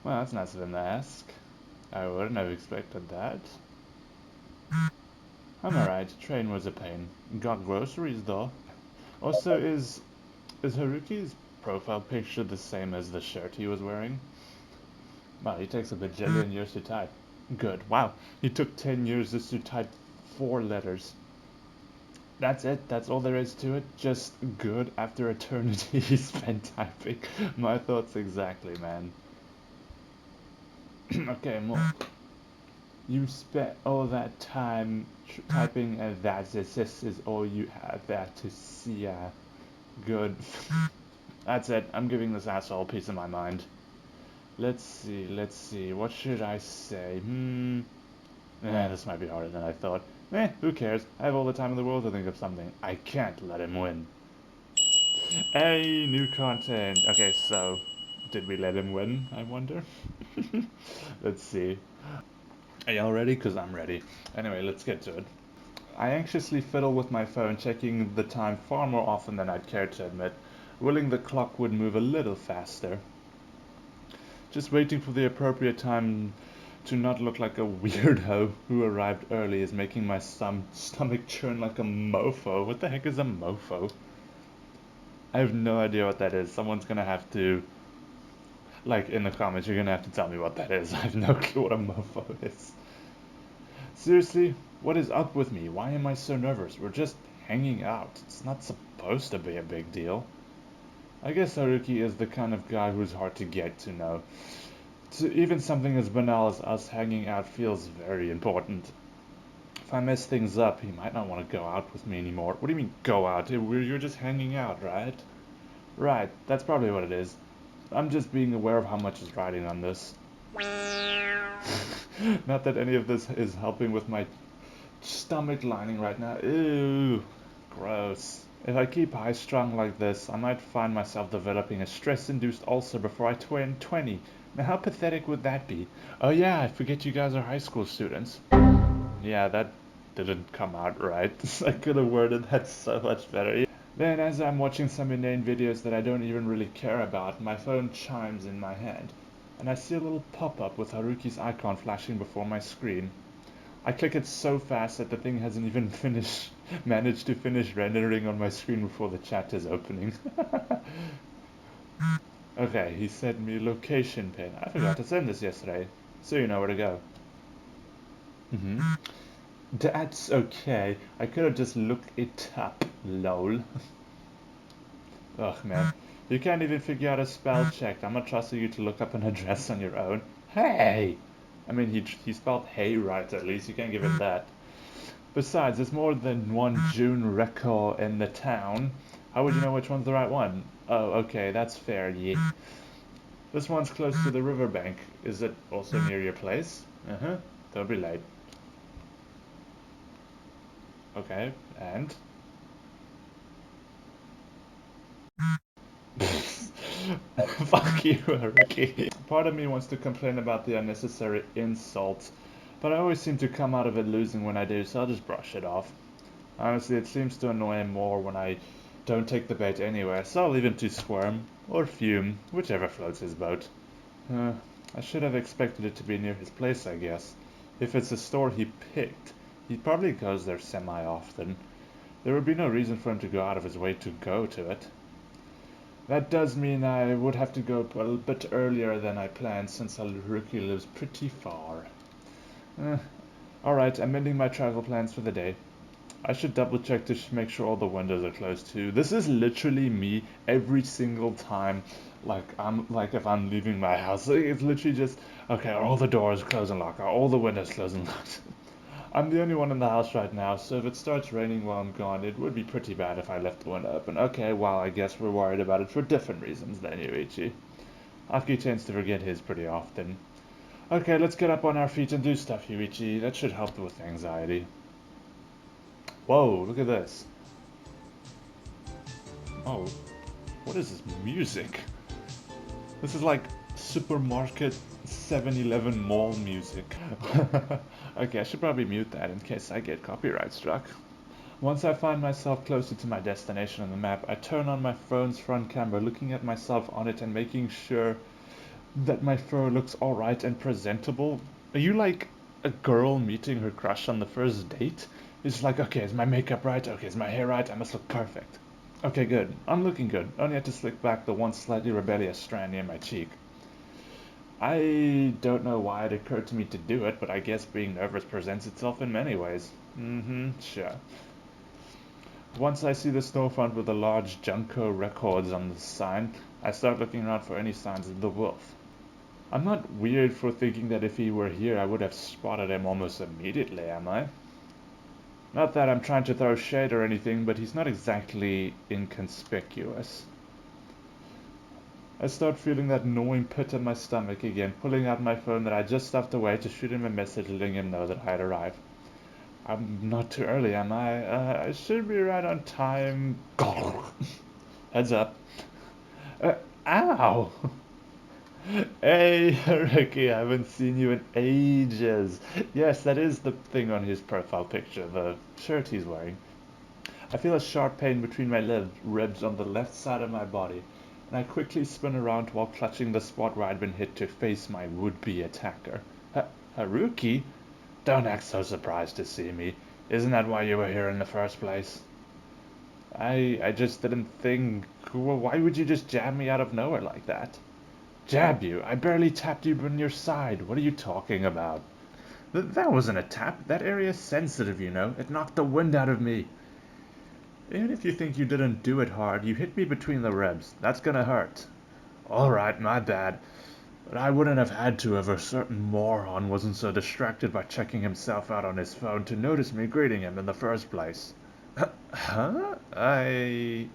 Well, that's nice of him to ask. I wouldn't have expected that. I'm alright. Train was a pain. Got groceries though. Also, is Haruki's profile picture the same as the shirt he was wearing? Wow, he takes a bajillion years to type. Good. Wow, he took 10 years just to type 4 letters. That's it. That's all there is to it. Just good after eternity he spent typing. My thoughts exactly, man. Okay, more. You spent all that time typing and this is all you have there to see. Good. That's it. I'm giving this asshole a piece of my mind. Let's see. What should I say? This might be harder than I thought. Who cares? I have all the time in the world to think of something. I can't let him win. Hey, new content. Okay, so did we let him win? I wonder. Let's see. Are y'all ready? Because I'm ready. Anyway, let's get to it. I anxiously fiddle with my phone, checking the time far more often than I'd care to admit, willing the clock would move a little faster. Just waiting for the appropriate time to not look like a weirdo who arrived early is making my stomach churn like a mofo. What the heck is a mofo? I have no idea what that is. Someone's gonna have to, like, in the comments, you're gonna have to tell me what that is. I have no clue what a mofo is. Seriously, what is up with me? Why am I so nervous? We're just hanging out. It's not supposed to be a big deal. I guess Haruki is the kind of guy who's hard to get to know. So even something as banal as us hanging out feels very important. If I mess things up, he might not want to go out with me anymore. What do you mean, go out? You're just hanging out, right? Right, that's probably what it is. I'm just being aware of how much is riding on this. Not that any of this is helping with my stomach lining right now. Ew, gross. If I keep high strung like this, I might find myself developing a stress induced ulcer before I turn 20. Now, how pathetic would that be? Oh, yeah, I forget you guys are high school students. Yeah, that didn't come out right. I could have worded that so much better. Then, as I'm watching some inane videos that I don't even really care about, my phone chimes in my hand, and I see a little pop-up with Haruki's icon flashing before my screen. I click it so fast that the thing hasn't even managed to finish rendering on my screen before the chat is opening. Okay, he sent me location pin. I forgot to send this yesterday, so you know where to go. That's okay. I could have just looked it up, lol. Ugh, man. You can't even figure out a spell check. I'm not trusting you to look up an address on your own. Hey! I mean, he spelled hey right, at least. You can't give him that. Besides, there's more than one June record in the town. How would you know which one's the right one? Oh, okay, that's fair, yeah. This one's close to the riverbank. Is it also near your place? Uh-huh. Don't be late. Okay, and? Fuck you, Haruki. Part of me wants to complain about the unnecessary insults, but I always seem to come out of it losing when I do, so I'll just brush it off. Honestly, it seems to annoy him more when I don't take the bait anywhere, so I'll leave him to squirm, or fume, whichever floats his boat. I should have expected it to be near his place, I guess. If it's a store he picked, he probably goes there semi-often. There would be no reason for him to go out of his way to go to it. That does mean I would have to go a little bit earlier than I planned since Haruki lives pretty far. Eh, Alright, I'm ending my travel plans for the day. I should double check to make sure all the windows are closed too. This is literally me every single time. If I'm leaving my house, it's literally just okay. Are all the doors closed and locked? Are all the windows closed and locked? I'm the only one in the house right now, so if it starts raining while I'm gone, it would be pretty bad if I left the window open. Okay, well, I guess we're worried about it for different reasons than Yuichi. Aki tends to forget his pretty often. Okay, let's get up on our feet and do stuff, Yuichi. That should help with anxiety. Whoa, look at this. Oh, what is this music? This is like supermarket 7-Eleven mall music. Okay, I should probably mute that in case I get copyright struck. Once I find myself closer to my destination on the map, I turn on my phone's front camera, looking at myself on it and making sure that my fur looks alright and presentable? Are you like a girl meeting her crush on the first date? It's like, okay, is my makeup right? Okay, is my hair right? I must look perfect. Okay, good. I'm looking good. Only had to slick back the once slightly rebellious strand near my cheek. I don't know why it occurred to me to do it, but I guess being nervous presents itself in many ways. Sure. Once I see the storefront with the large Junko Records on the sign, I start looking around for any signs of the wolf. I'm not weird for thinking that if he were here I would have spotted him almost immediately, am I? Not that I'm trying to throw shade or anything, but he's not exactly inconspicuous. I start feeling that gnawing pit in my stomach again, pulling out my phone that I just stuffed away to shoot him a message letting him know that I had arrived. I'm not too early, am I? I should be right on time. Heads up. Uh, Ow! Hey, Ricky, I haven't seen you in ages. Yes, that is the thing on his profile picture, the shirt he's wearing. I feel a sharp pain between my ribs on the left side of my body, and I quickly spin around while clutching the spot where I'd been hit to face my would-be attacker. Haruki? Don't act so surprised to see me. Isn't that why you were here in the first place? I just didn't think... Why would you just jab me out of nowhere like that? Jab you? I barely tapped you on your side. What are you talking about? That wasn't a tap. That area's sensitive, you know. It knocked the wind out of me. Even if you think you didn't do it hard, you hit me between the ribs. That's gonna hurt. Alright, my bad. But I wouldn't have had to if a certain moron wasn't so distracted by checking himself out on his phone to notice me greeting him in the first place. Huh? I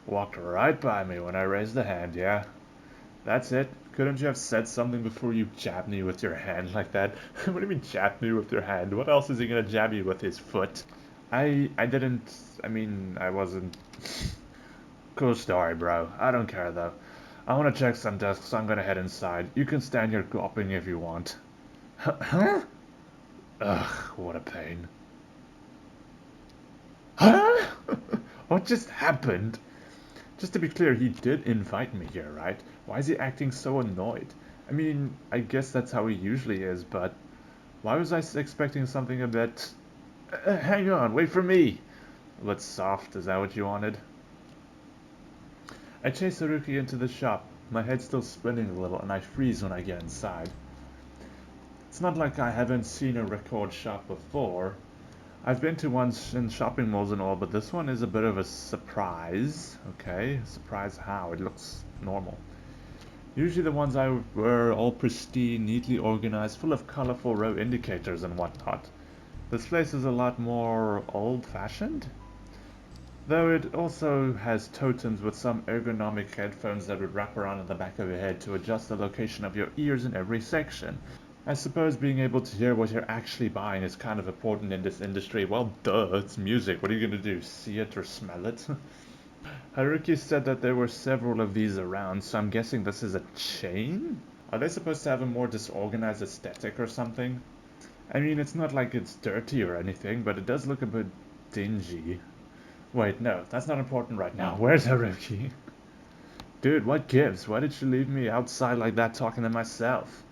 walked right by me when I raised the hand, yeah? That's it. Couldn't you have said something before you jabbed me with your hand like that? What do you mean jab me with your hand? What else is he gonna jab you with his foot? I didn't, I mean, I wasn't... Cool story, bro. I don't care, though. I want to check some desks, so I'm gonna head inside. You can stand here gawping if you want. Huh? Ugh, what a pain. Huh? What just happened? Just to be clear, he did invite me here, right? Why is he acting so annoyed? I mean, I guess that's how he usually is, but why was I expecting something a bit... hang on, wait for me! A bit soft, is that what you wanted? I chase Haruki into the shop, my head still spinning a little, and I freeze when I get inside. It's not like I haven't seen a record shop before. I've been to ones in shopping malls and all, but this one is a bit of a surprise. Okay, surprise how? It looks normal. Usually the ones I were all pristine, neatly organized, full of colorful row indicators and whatnot. This place is a lot more old-fashioned. Though it also has totems with some ergonomic headphones that would wrap around in the back of your head to adjust the location of your ears in every section. I suppose being able to hear what you're actually buying is kind of important in this industry. Well, duh, it's music. What are you gonna do? See it or smell it? Haruki said that there were several of these around, so I'm guessing this is a chain? Are they supposed to have a more disorganized aesthetic or something? I mean, it's not like it's dirty or anything, but it does look a bit dingy. Wait, no, that's not important right now. Where's Haruki? Dude, what gives? Why did you leave me outside like that talking to myself?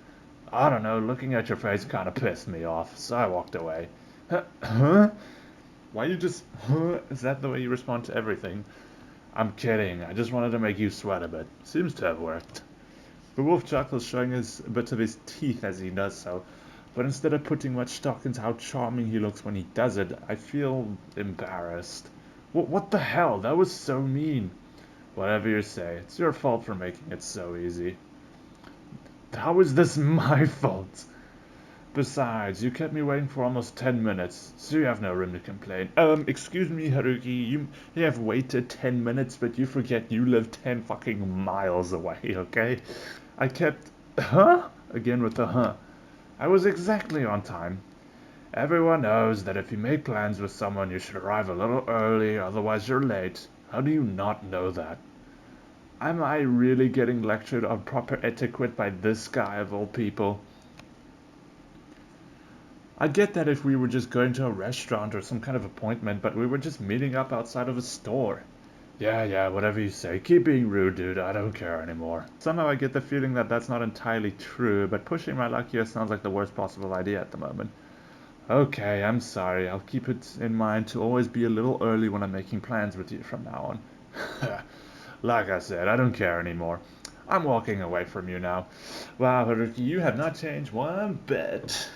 I don't know, looking at your face kinda pissed me off, so I walked away. Huh? Why you just... Huh? Is that the way you respond to everything? I'm kidding, I just wanted to make you sweat a bit. Seems to have worked. The wolf chuckles, showing a bit of his teeth as he does so, but instead of putting much stock into how charming he looks when he does it, I feel embarrassed. What the hell? That was so mean. Whatever you say, it's your fault for making it so easy. How is this my fault? Besides, you kept me waiting for almost 10 minutes, so you have no room to complain. Excuse me, Haruki, you have waited 10 minutes, but you forget you live 10 fucking miles away, okay? I kept... Huh? Again with the huh. I was exactly on time. Everyone knows that if you make plans with someone, you should arrive a little early, otherwise you're late. How do you not know that? Am I really getting lectured on proper etiquette by this guy of all people? I get that if we were just going to a restaurant or some kind of appointment, but we were just meeting up outside of a store. Yeah, whatever you say. Keep being rude, dude. I don't care anymore. Somehow I get the feeling that that's not entirely true, but pushing my luck here sounds like the worst possible idea at the moment. Okay, I'm sorry. I'll keep it in mind to always be a little early when I'm making plans with you from now on. Like I said, I don't care anymore. I'm walking away from you now. Wow, Haruki, you have not changed one bit.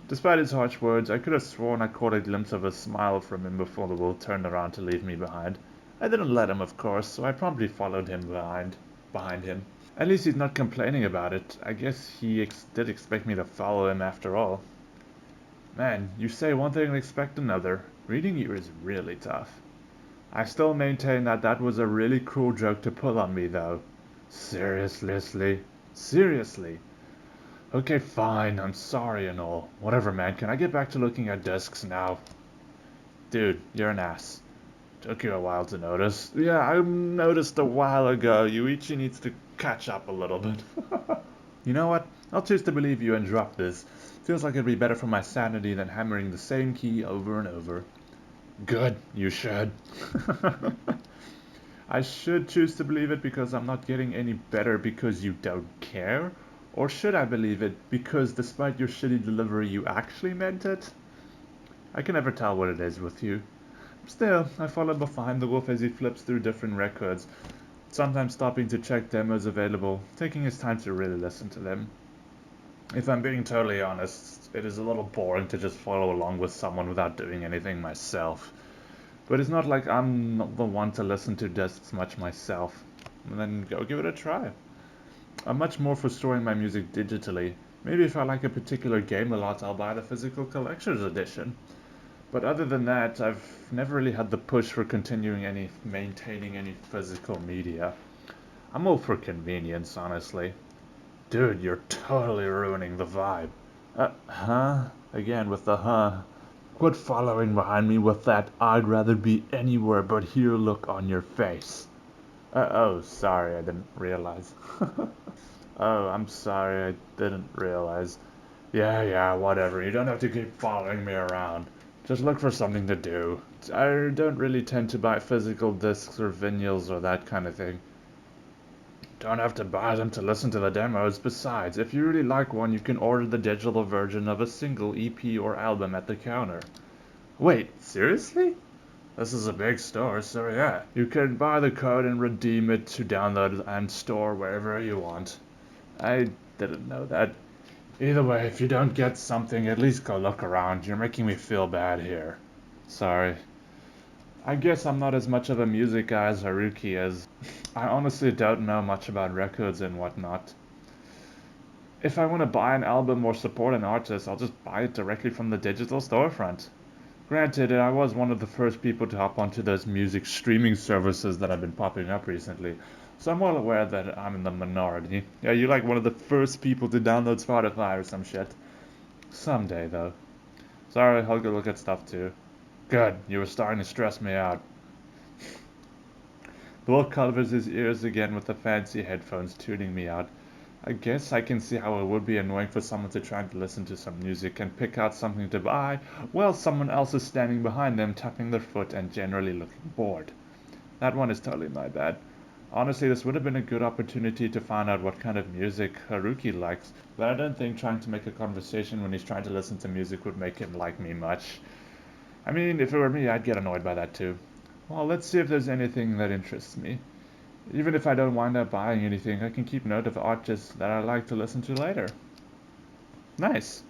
Despite his harsh words, I could have sworn I caught a glimpse of a smile from him before the wolf turned around to leave me behind. I didn't let him, of course, so I promptly followed him behind him. At least he's not complaining about it. I guess he did expect me to follow him after all. Man, you say one thing and expect another. Reading you is really tough. I still maintain that that was a really cruel joke to pull on me, though. Seriously? Seriously? Okay, fine, I'm sorry and all. Whatever, man, can I get back to looking at discs now? Dude, you're an ass. Took you a while to notice. Yeah, I noticed a while ago. Yuichi needs to catch up a little bit. You know what? I'll choose to believe you and drop this. Feels like it'd be better for my sanity than hammering the same key over and over. Good, you should. I should choose to believe it because I'm not getting any better because you don't care? Or should I believe it because despite your shitty delivery you actually meant it? I can never tell what it is with you. Still, I follow behind the wolf as he flips through different records, sometimes stopping to check demos available, taking his time to really listen to them. If I'm being totally honest, it is a little boring to just follow along with someone without doing anything myself. But it's not like I'm not the one to listen to discs much myself. And then go give it a try. I'm much more for storing my music digitally. Maybe if I like a particular game a lot, I'll buy the physical collector's edition. But other than that, I've never really had the push for maintaining any physical media. I'm all for convenience, honestly. Dude, you're totally ruining the vibe. Huh? Again with the huh. Quit following behind me with that I'd rather be anywhere but here look on your face. Oh, sorry, I didn't realize. Oh, I'm sorry, I didn't realize. Yeah, whatever. You don't have to keep following me around. Just look for something to do. I don't really tend to buy physical discs or vinyls or that kind of thing. Don't have to buy them to listen to the demos. Besides, if you really like one, you can order the digital version of a single EP or album at the counter. Wait, seriously? This is a big store, so yeah. You can buy the code and redeem it to download and store wherever you want. I didn't know that. Either way, if you don't get something, at least go look around. You're making me feel bad here. Sorry. I guess I'm not as much of a music guy as Haruki is. I honestly don't know much about records and whatnot. If I want to buy an album or support an artist, I'll just buy it directly from the digital storefront. Granted, I was one of the first people to hop onto those music streaming services that have been popping up recently, so I'm well aware that I'm in the minority. Yeah, you're like one of the first people to download Spotify or some shit. Someday, though. Sorry, I'll go look at stuff too. Good, you were starting to stress me out. The wolf covers his ears again with the fancy headphones, tuning me out. I guess I can see how it would be annoying for someone to try to listen to some music and pick out something to buy while someone else is standing behind them tapping their foot and generally looking bored. That one is totally my bad. Honestly, this would have been a good opportunity to find out what kind of music Haruki likes, but I don't think trying to make a conversation when he's trying to listen to music would make him like me much. I mean, if it were me, I'd get annoyed by that too. Well, let's see if there's anything that interests me. Even if I don't wind up buying anything, I can keep note of artists that I like to listen to later. Nice.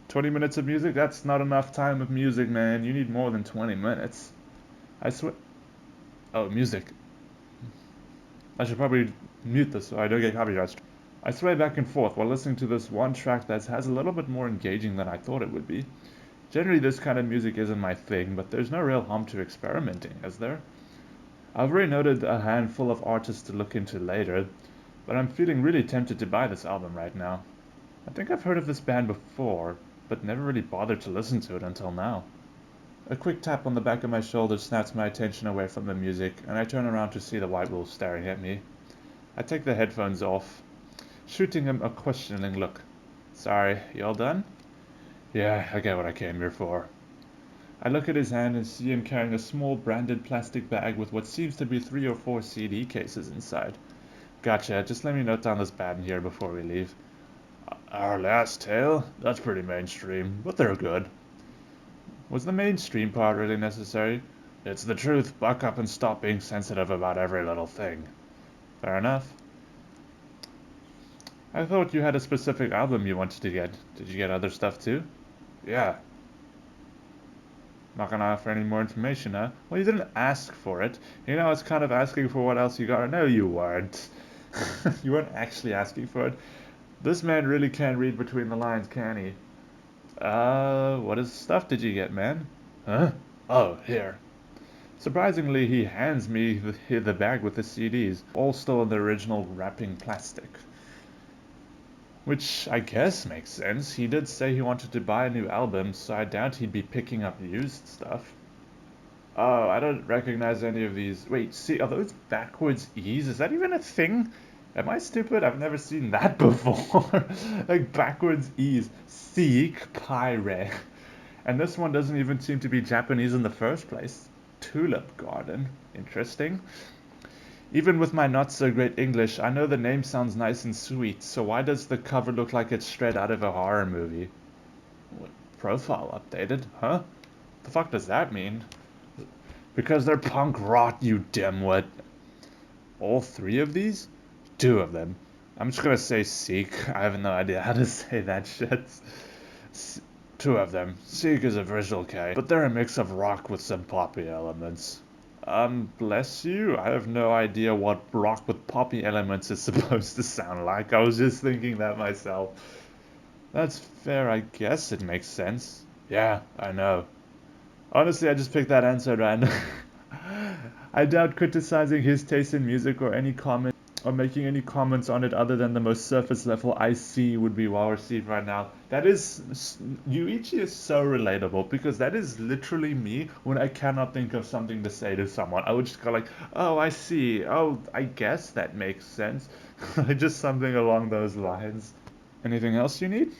20 minutes of music? That's not enough time of music, man. You need more than 20 minutes. I swear. Oh, music. I should probably mute this so I don't get copyright. I sway back and forth while listening to this one track that has a little bit more engaging than I thought it would be. Generally, this kind of music isn't my thing, but there's no real harm to experimenting, is there? I've already noted a handful of artists to look into later, but I'm feeling really tempted to buy this album right now. I think I've heard of this band before, but never really bothered to listen to it until now. A quick tap on the back of my shoulder snaps my attention away from the music, and I turn around to see the white wolf staring at me. I take the headphones off, shooting him a questioning look. Sorry, you all done? Yeah, I get what I came here for. I look at his hand and see him carrying a small branded plastic bag with what seems to be 3 or 4 CD cases inside. Gotcha, just let me note down this bad in here before we leave. Our last tale? That's pretty mainstream, but they're good. Was the mainstream part really necessary? It's the truth, buck up and stop being sensitive about every little thing. Fair enough. I thought you had a specific album you wanted to get. Did you get other stuff too? Yeah. Not gonna offer any more information, huh? Well, you didn't ask for it. You know, it's kind of asking for what else you got. No, you weren't. You weren't actually asking for it. This man really can't read between the lines, can he? What stuff did you get, man? Huh? Oh, here. Surprisingly, he hands me the bag with the CDs, all still in the original wrapping plastic. Which I guess makes sense. He did say he wanted to buy a new album, so I doubt he'd be picking up used stuff. Oh, I don't recognize any of these. Wait, see, are those backwards E's? Is that even a thing? Am I stupid? I've never seen that before. Like backwards E's. Seek Pyre. And this one doesn't even seem to be Japanese in the first place. Tulip Garden. Interesting. Even with my not so great English, I know the name sounds nice and sweet, so why does the cover look like it's straight out of a horror movie? What, profile updated? Huh? The fuck does that mean? Because they're punk rot, you dimwit. All 3 of these? 2 of them. I'm just gonna say Seek. I have no idea how to say that shit. 2 of them. Seek is a visual K, but they're a mix of rock with some poppy elements. Bless you. I have no idea what rock with poppy elements is supposed to sound like. I was just thinking that myself. That's fair, I guess it makes sense. Yeah, I know. Honestly, I just picked that answer at random. I doubt criticizing his taste in music or making any comments on it other than the most surface level I see would be well received right now. That is, Yuichi is so relatable because that is literally me when I cannot think of something to say to someone. I would just go like, oh, I see. Oh, I guess that makes sense. Just something along those lines. Anything else you need?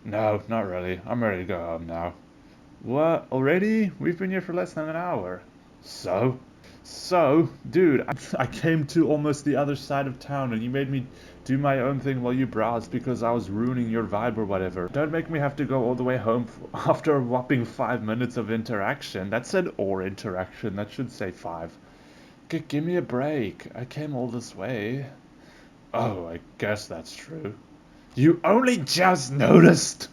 No, not really. I'm ready to go home now. What? Already? We've been here for less than an hour. So? So, dude, I came to almost the other side of town and you made me do my own thing while you browsed because I was ruining your vibe or whatever. Don't make me have to go all the way home after a whopping 5 minutes of interaction. That said or interaction, that should say 5. Give me a break. I came all this way. Oh, I guess that's true. You only just noticed!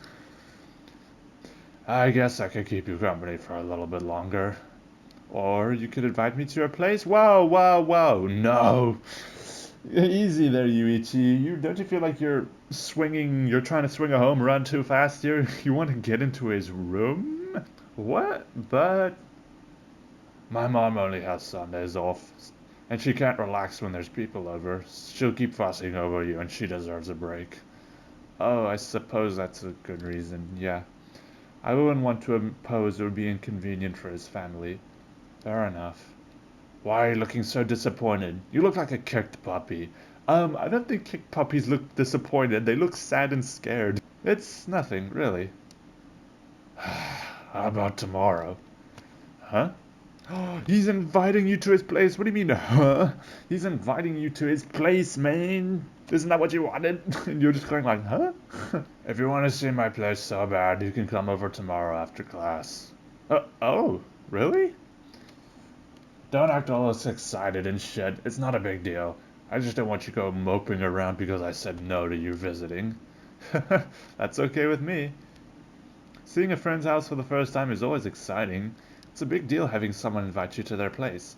I guess I could keep you company for a little bit longer. Or you could invite me to your place. Whoa, whoa, whoa. No. Easy there, Yuichi. Don't you feel like you're trying to swing a home run too fast here? You want to get into his room? What? But my mom only has Sundays off. And she can't relax when there's people over. She'll keep fussing over you and she deserves a break. Oh, I suppose that's a good reason, yeah. I wouldn't want to impose or be inconvenient for his family. Fair enough. Why are you looking so disappointed? You look like a kicked puppy. I don't think kicked puppies look disappointed. They look sad and scared. It's nothing, really. How about tomorrow? Huh? He's inviting you to his place. What do you mean, huh? He's inviting you to his place, man. Isn't that what you wanted? And you're just going like, huh? If you want to see my place so bad, you can come over tomorrow after class. Oh, really? Don't act all this excited and shit. It's not a big deal. I just don't want you to go moping around because I said no to you visiting. That's okay with me. Seeing a friend's house for the first time is always exciting. It's a big deal having someone invite you to their place.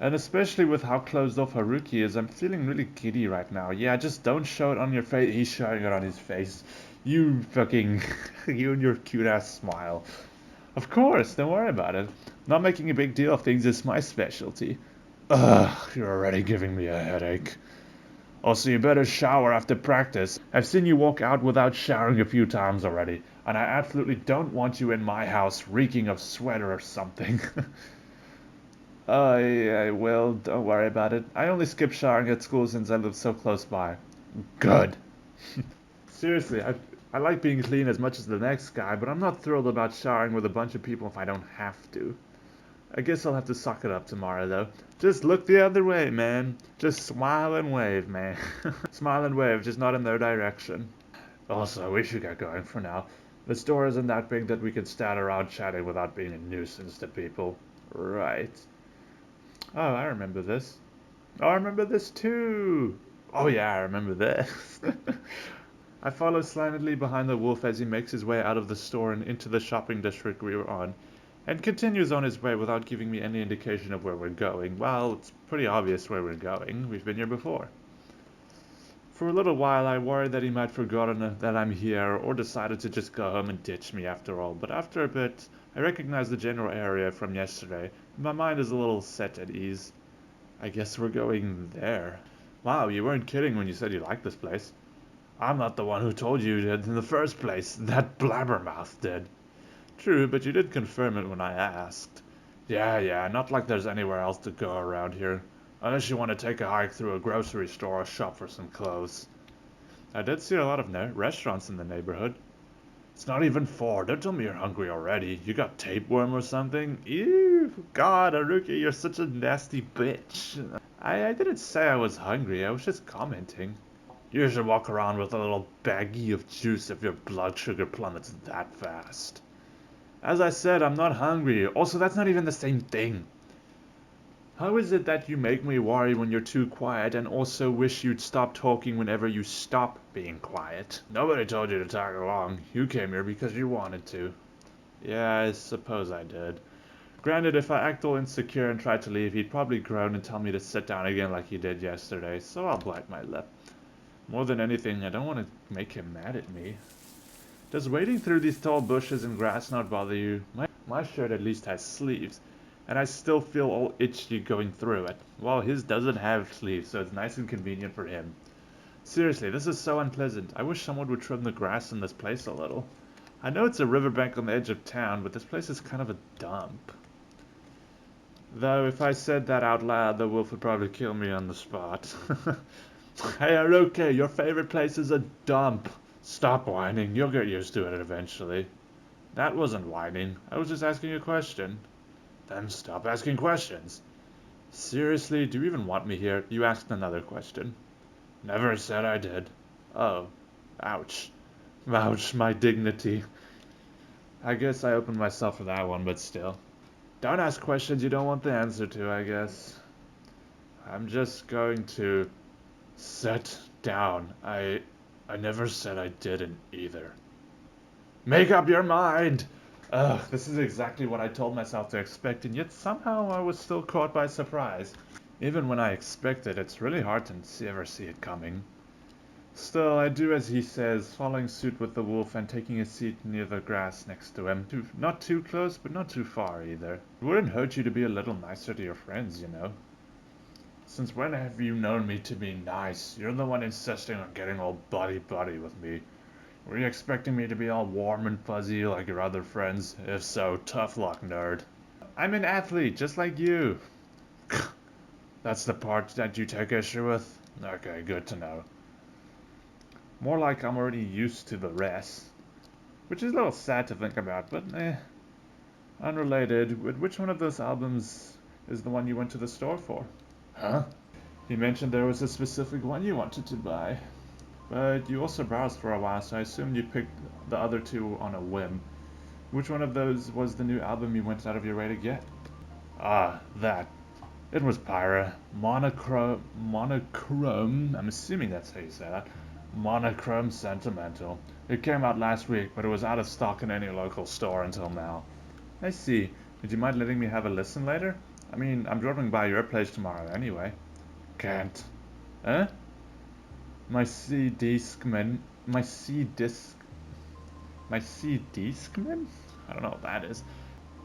And especially with how closed off Haruki is, I'm feeling really giddy right now. Yeah, just don't show it on your face. He's showing it on his face. You fucking... you and your cute-ass smile. Of course, don't worry about it. Not making a big deal of things is my specialty. Ugh, you're already giving me a headache. Also, you better shower after practice. I've seen you walk out without showering a few times already, and I absolutely don't want you in my house reeking of sweat or something. I will, don't worry about it. I only skip showering at school since I live so close by. Good. Seriously, I like being clean as much as the next guy, but I'm not thrilled about showering with a bunch of people if I don't have to. I guess I'll have to suck it up tomorrow, though. Just look the other way, man. Just smile and wave, man. Smile and wave, just not in their direction. Also, we should get going for now. The store isn't that big that we can stand around chatting without being a nuisance to people. Right. Oh, I remember this. Oh, I remember this too. Oh yeah, I remember this. I follow silently behind the wolf as he makes his way out of the store and into the shopping district we were on, and continues on his way without giving me any indication of where we're going. Well, it's pretty obvious where we're going. We've been here before. For a little while I worried that he might forgotten that I'm here, or decided to just go home and ditch me after all, but after a bit I recognized the general area from yesterday, and my mind is a little set at ease. I guess we're going there. Wow, you weren't kidding when you said you liked this place. I'm not the one who told you that in the first place. That blabbermouth did. True, but you did confirm it when I asked. Yeah, not like there's anywhere else to go around here. Unless you want to take a hike through a grocery store or shop for some clothes. I did see a lot of restaurants in the neighborhood. It's not even 4. Don't tell me you're hungry already. You got tapeworm or something? Ew, God, Haruki, you're such a nasty bitch. I didn't say I was hungry. I was just commenting. You should walk around with a little baggie of juice if your blood sugar plummets that fast. As I said, I'm not hungry. Also, that's not even the same thing. How is it that you make me worry when you're too quiet and also wish you'd stop talking whenever you stop being quiet? Nobody told you to tag along. You came here because you wanted to. Yeah, I suppose I did. Granted, if I act all insecure and try to leave, he'd probably groan and tell me to sit down again like he did yesterday, so I'll bite my lip. More than anything, I don't want to make him mad at me. Does wading through these tall bushes and grass not bother you? My shirt at least has sleeves, and I still feel all itchy going through it, while his doesn't have sleeves, so it's nice and convenient for him. Seriously, this is so unpleasant. I wish someone would trim the grass in this place a little. I know it's a riverbank on the edge of town, but this place is kind of a dump. Though if I said that out loud, the wolf would probably kill me on the spot. Hey Haruki, your favorite place is a dump. Stop whining, you'll get used to it eventually. That wasn't whining, I was just asking a question. Then stop asking questions. Seriously, do you even want me here? You asked another question. Never said I did. Oh. Ouch. Ouch, my dignity. I guess I opened myself for that one, but still. Don't ask questions you don't want the answer to, I guess. I'm just going to sit down. I never said I didn't either. Make up your mind! Ugh, this is exactly what I told myself to expect, and yet somehow I was still caught by surprise. Even when I expect it, it's really hard to ever see it coming. Still, I do as he says, following suit with the wolf and taking a seat near the grass next to him. Not too close, but not too far either. It wouldn't hurt you to be a little nicer to your friends, you know. Since when have you known me to be nice? You're the one insisting on getting all buddy-buddy with me. Were you expecting me to be all warm and fuzzy like your other friends? If so, tough luck, nerd. I'm an athlete, just like you. That's the part that you take issue with? Okay, good to know. More like I'm already used to the rest. Which is a little sad to think about, but Unrelated, which one of those albums is the one you went to the store for? Huh? You mentioned there was a specific one you wanted to buy. But you also browsed for a while, so I assumed you picked the other two on a whim. Which one of those was the new album you went out of your way to get? Ah, that. It was Pyra. Monochrome, I'm assuming that's how you say that. Monochrome Sentimental. It came out last week, but it was out of stock in any local store until now. I see. Would you mind letting me have a listen later? I mean, I'm dropping by your place tomorrow anyway. Can't. Huh? My C-Discman? My C-Discman? I don't know what that is.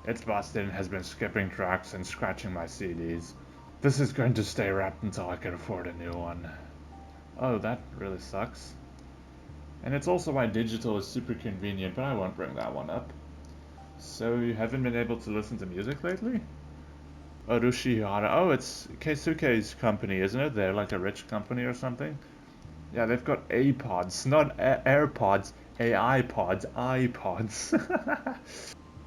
It's busted and has been skipping tracks and scratching my CDs. This is going to stay wrapped until I can afford a new one. Oh, that really sucks. And it's also why digital is super convenient, but I won't bring that one up. So you haven't been able to listen to music lately? Urushihara. Oh, it's Keisuke's company, isn't it? They're like a rich company or something? Yeah, they've got A-pods, not AirPods, AI pods, iPods.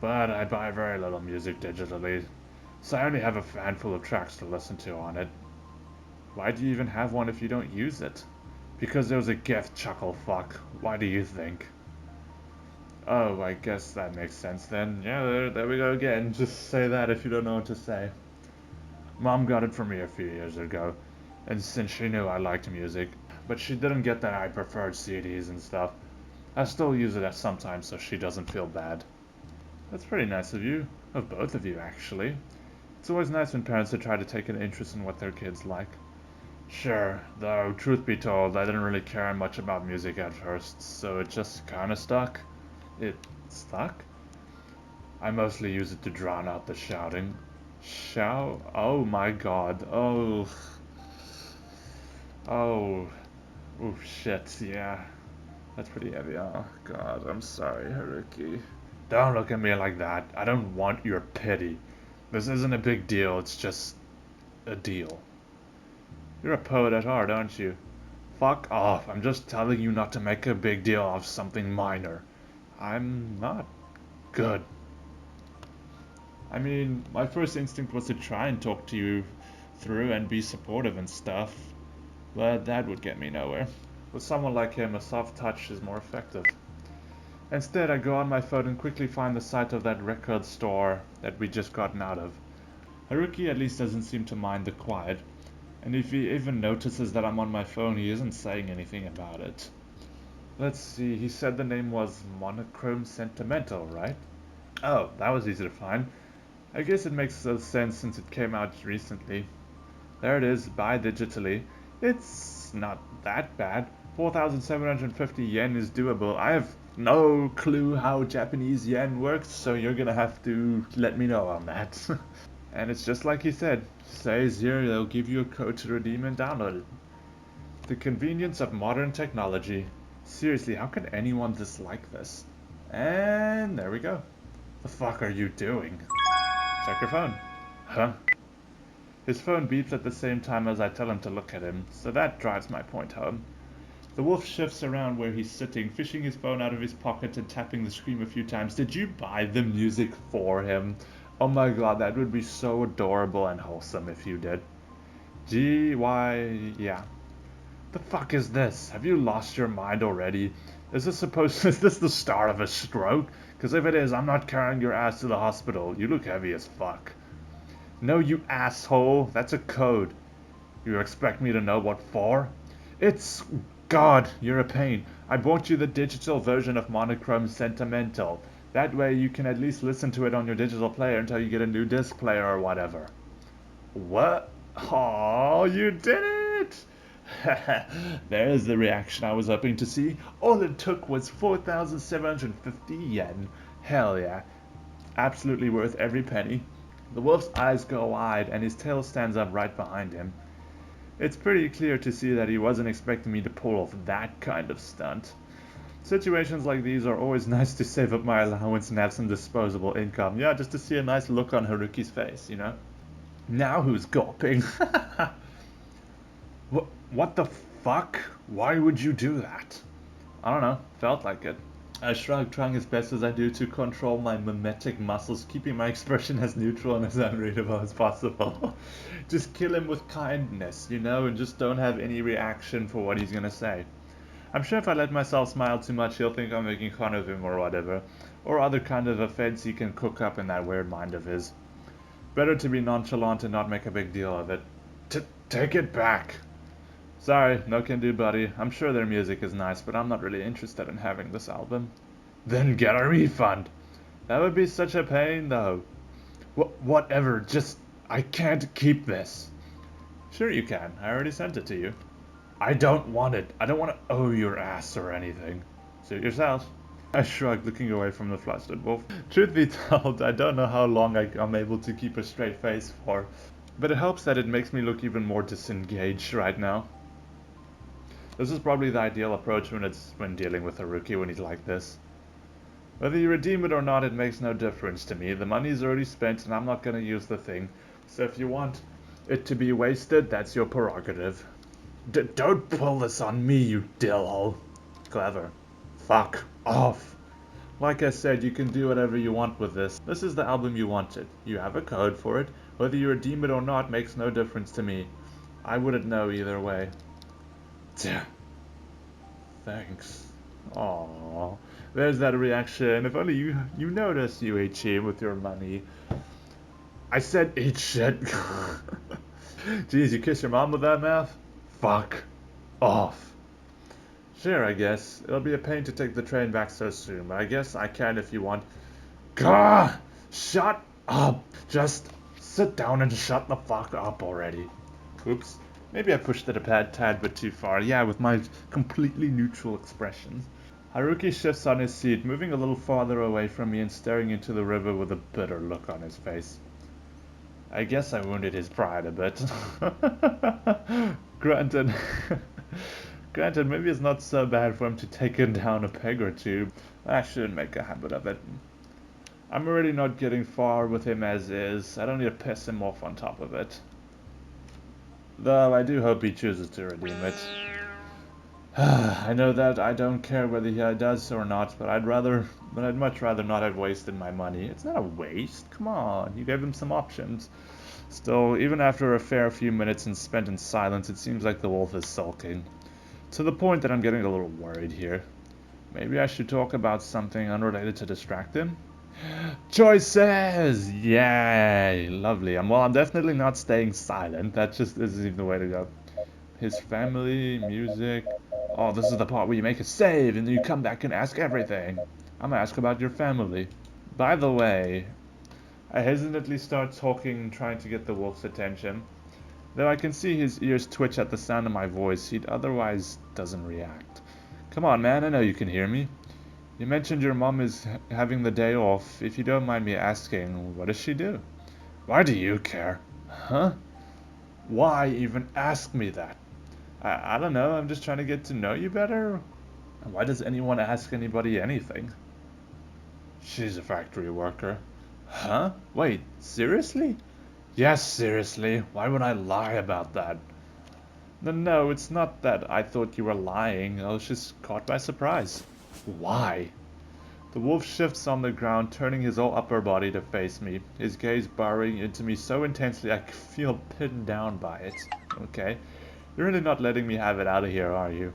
But I buy very little music digitally, so I only have a handful of tracks to listen to on it. Why do you even have one if you don't use it? Because there was a gift, chuckle fuck. Why do you think? Oh, I guess that makes sense then. Yeah, there we go again. Just say that if you don't know what to say. Mom got it for me a few years ago, and since she knew I liked music, but she didn't get that I preferred CDs and stuff. I still use it sometimes so she doesn't feel bad. That's pretty nice of you. Of both of you, actually. It's always nice when parents try to take an interest in what their kids like. Sure, though, truth be told, I didn't really care much about music at first, so it just kinda stuck. It stuck? I mostly use it to drown out the shouting. Shout? Oh my god. Oh. Oh. Oh shit, yeah. That's pretty heavy. Oh god, I'm sorry, Haruki. Don't look at me like that. I don't want your pity. This isn't a big deal, it's just a deal. You're a poet at heart, aren't you? Fuck off. I'm just telling you not to make a big deal of something minor. I'm not good. I mean, my first instinct was to try and talk to you through and be supportive and stuff, but that would get me nowhere. With someone like him, a soft touch is more effective. Instead, I go on my phone and quickly find the site of that record store that we just gotten out of. Haruki at least doesn't seem to mind the quiet, and if he even notices that I'm on my phone, he isn't saying anything about it. Let's see, he said the name was Monochrome Sentimental, right? Oh, that was easy to find. I guess it makes sense since it came out recently. There it is, buy digitally. It's not that bad. 4,750 yen is doable. I have no clue how Japanese yen works, so you're gonna have to let me know on that. And it's just like he said. Says here they'll give you a code to redeem and download it. The convenience of modern technology. Seriously, how could anyone dislike this? And there we go. The fuck are you doing? Check your phone. Huh? His phone beeps at the same time as I tell him to look at him, so that drives my point home. The wolf shifts around where he's sitting, fishing his phone out of his pocket and tapping the screen a few times. Did you buy the music for him? Oh my god, that would be so adorable and wholesome if you did. Yeah. The fuck is this? Have you lost your mind already? Is this the start of a stroke? Because if it is, I'm not carrying your ass to the hospital. You look heavy as fuck. No, you asshole. That's a code. You expect me to know what for? It's... God, you're a pain. I bought you the digital version of Monochrome Sentimental. That way you can at least listen to it on your digital player until you get a new disc player or whatever. What? Oh, you did it! There's the reaction I was hoping to see. All it took was 4,750 yen. Hell yeah. Absolutely worth every penny. The wolf's eyes go wide and his tail stands up right behind him. It's pretty clear to see that he wasn't expecting me to pull off that kind of stunt. Situations like these are always nice to save up my allowance and have some disposable income. Yeah, just to see a nice look on Haruki's face, you know? Now who's gulping? What the fuck? Why would you do that? I don't know, felt like it. I shrugged, trying as best as I do to control my mimetic muscles, keeping my expression as neutral and as unreadable as possible. Just kill him with kindness, you know, and just don't have any reaction for what he's gonna say. I'm sure if I let myself smile too much, he'll think I'm making fun of him or whatever, or other kind of offense he can cook up in that weird mind of his. Better to be nonchalant and not make a big deal of it. Take it back! Sorry, no can do, buddy. I'm sure their music is nice, but I'm not really interested in having this album. Then get a refund! That would be such a pain, though. Whatever, just... I can't keep this. Sure you can. I already sent it to you. I don't want it. I don't want to owe your ass or anything. Suit yourself. I shrugged, looking away from the flustered wolf. Truth be told, I don't know how long I'm able to keep a straight face for, but it helps that it makes me look even more disengaged right now. This is probably the ideal approach when dealing with Haruki when he's like this. Whether you redeem it or not, it makes no difference to me. The money's already spent and I'm not gonna use the thing. So if you want it to be wasted, that's your prerogative. Don't pull this on me, you dillhole. Clever. Fuck off. Like I said, you can do whatever you want with this. This is the album you wanted. You have a code for it. Whether you redeem it or not makes no difference to me. I wouldn't know either way. Thanks. Aww. There's that reaction. If only you noticed, you ate shit with your money. I said eat shit. Jeez, you kiss your mom with that mouth? Fuck off. Sure, I guess. It'll be a pain to take the train back so soon, but I guess I can if you want. Gah! Shut up! Just sit down and shut the fuck up already. Oops. Maybe I pushed it a tad bit too far. Yeah, with my completely neutral expressions. Haruki shifts on his seat, moving a little farther away from me and staring into the river with a bitter look on his face. I guess I wounded his pride a bit. Granted. Granted, maybe it's not so bad for him to take him down a peg or two. I shouldn't make a habit of it. I'm already not getting far with him as is. I don't need to piss him off on top of it. Though I do hope he chooses to redeem it. I know that I don't care whether he does or not, but I'd much rather not have wasted my money. It's not a waste. Come on, you gave him some options. Still, even after a fair few minutes and spent in silence, it seems like the wolf is sulking. To the point that I'm getting a little worried here. Maybe I should talk about something unrelated to distract him? Choices! Yay! Lovely. I'm definitely not staying silent. That just isn't even the way to go. His family, music. Oh, this is the part where you make a save and then you come back and ask everything. I'm gonna ask about your family. By the way, I hesitantly start talking, trying to get the wolf's attention. Though I can see his ears twitch at the sound of my voice, he otherwise doesn't react. Come on, man, I know you can hear me. You mentioned your mom is having the day off. If you don't mind me asking, what does she do? Why do you care? Huh? Why even ask me that? I don't know, I'm just trying to get to know you better. Why does anyone ask anybody anything? She's a factory worker. Huh? Wait, seriously? Yes, seriously. Why would I lie about that? No, it's not that I thought you were lying. I was just caught by surprise. Why? The wolf shifts on the ground, turning his whole upper body to face me, his gaze burrowing into me so intensely I feel pinned down by it. Okay. You're really not letting me have it out of here, are you?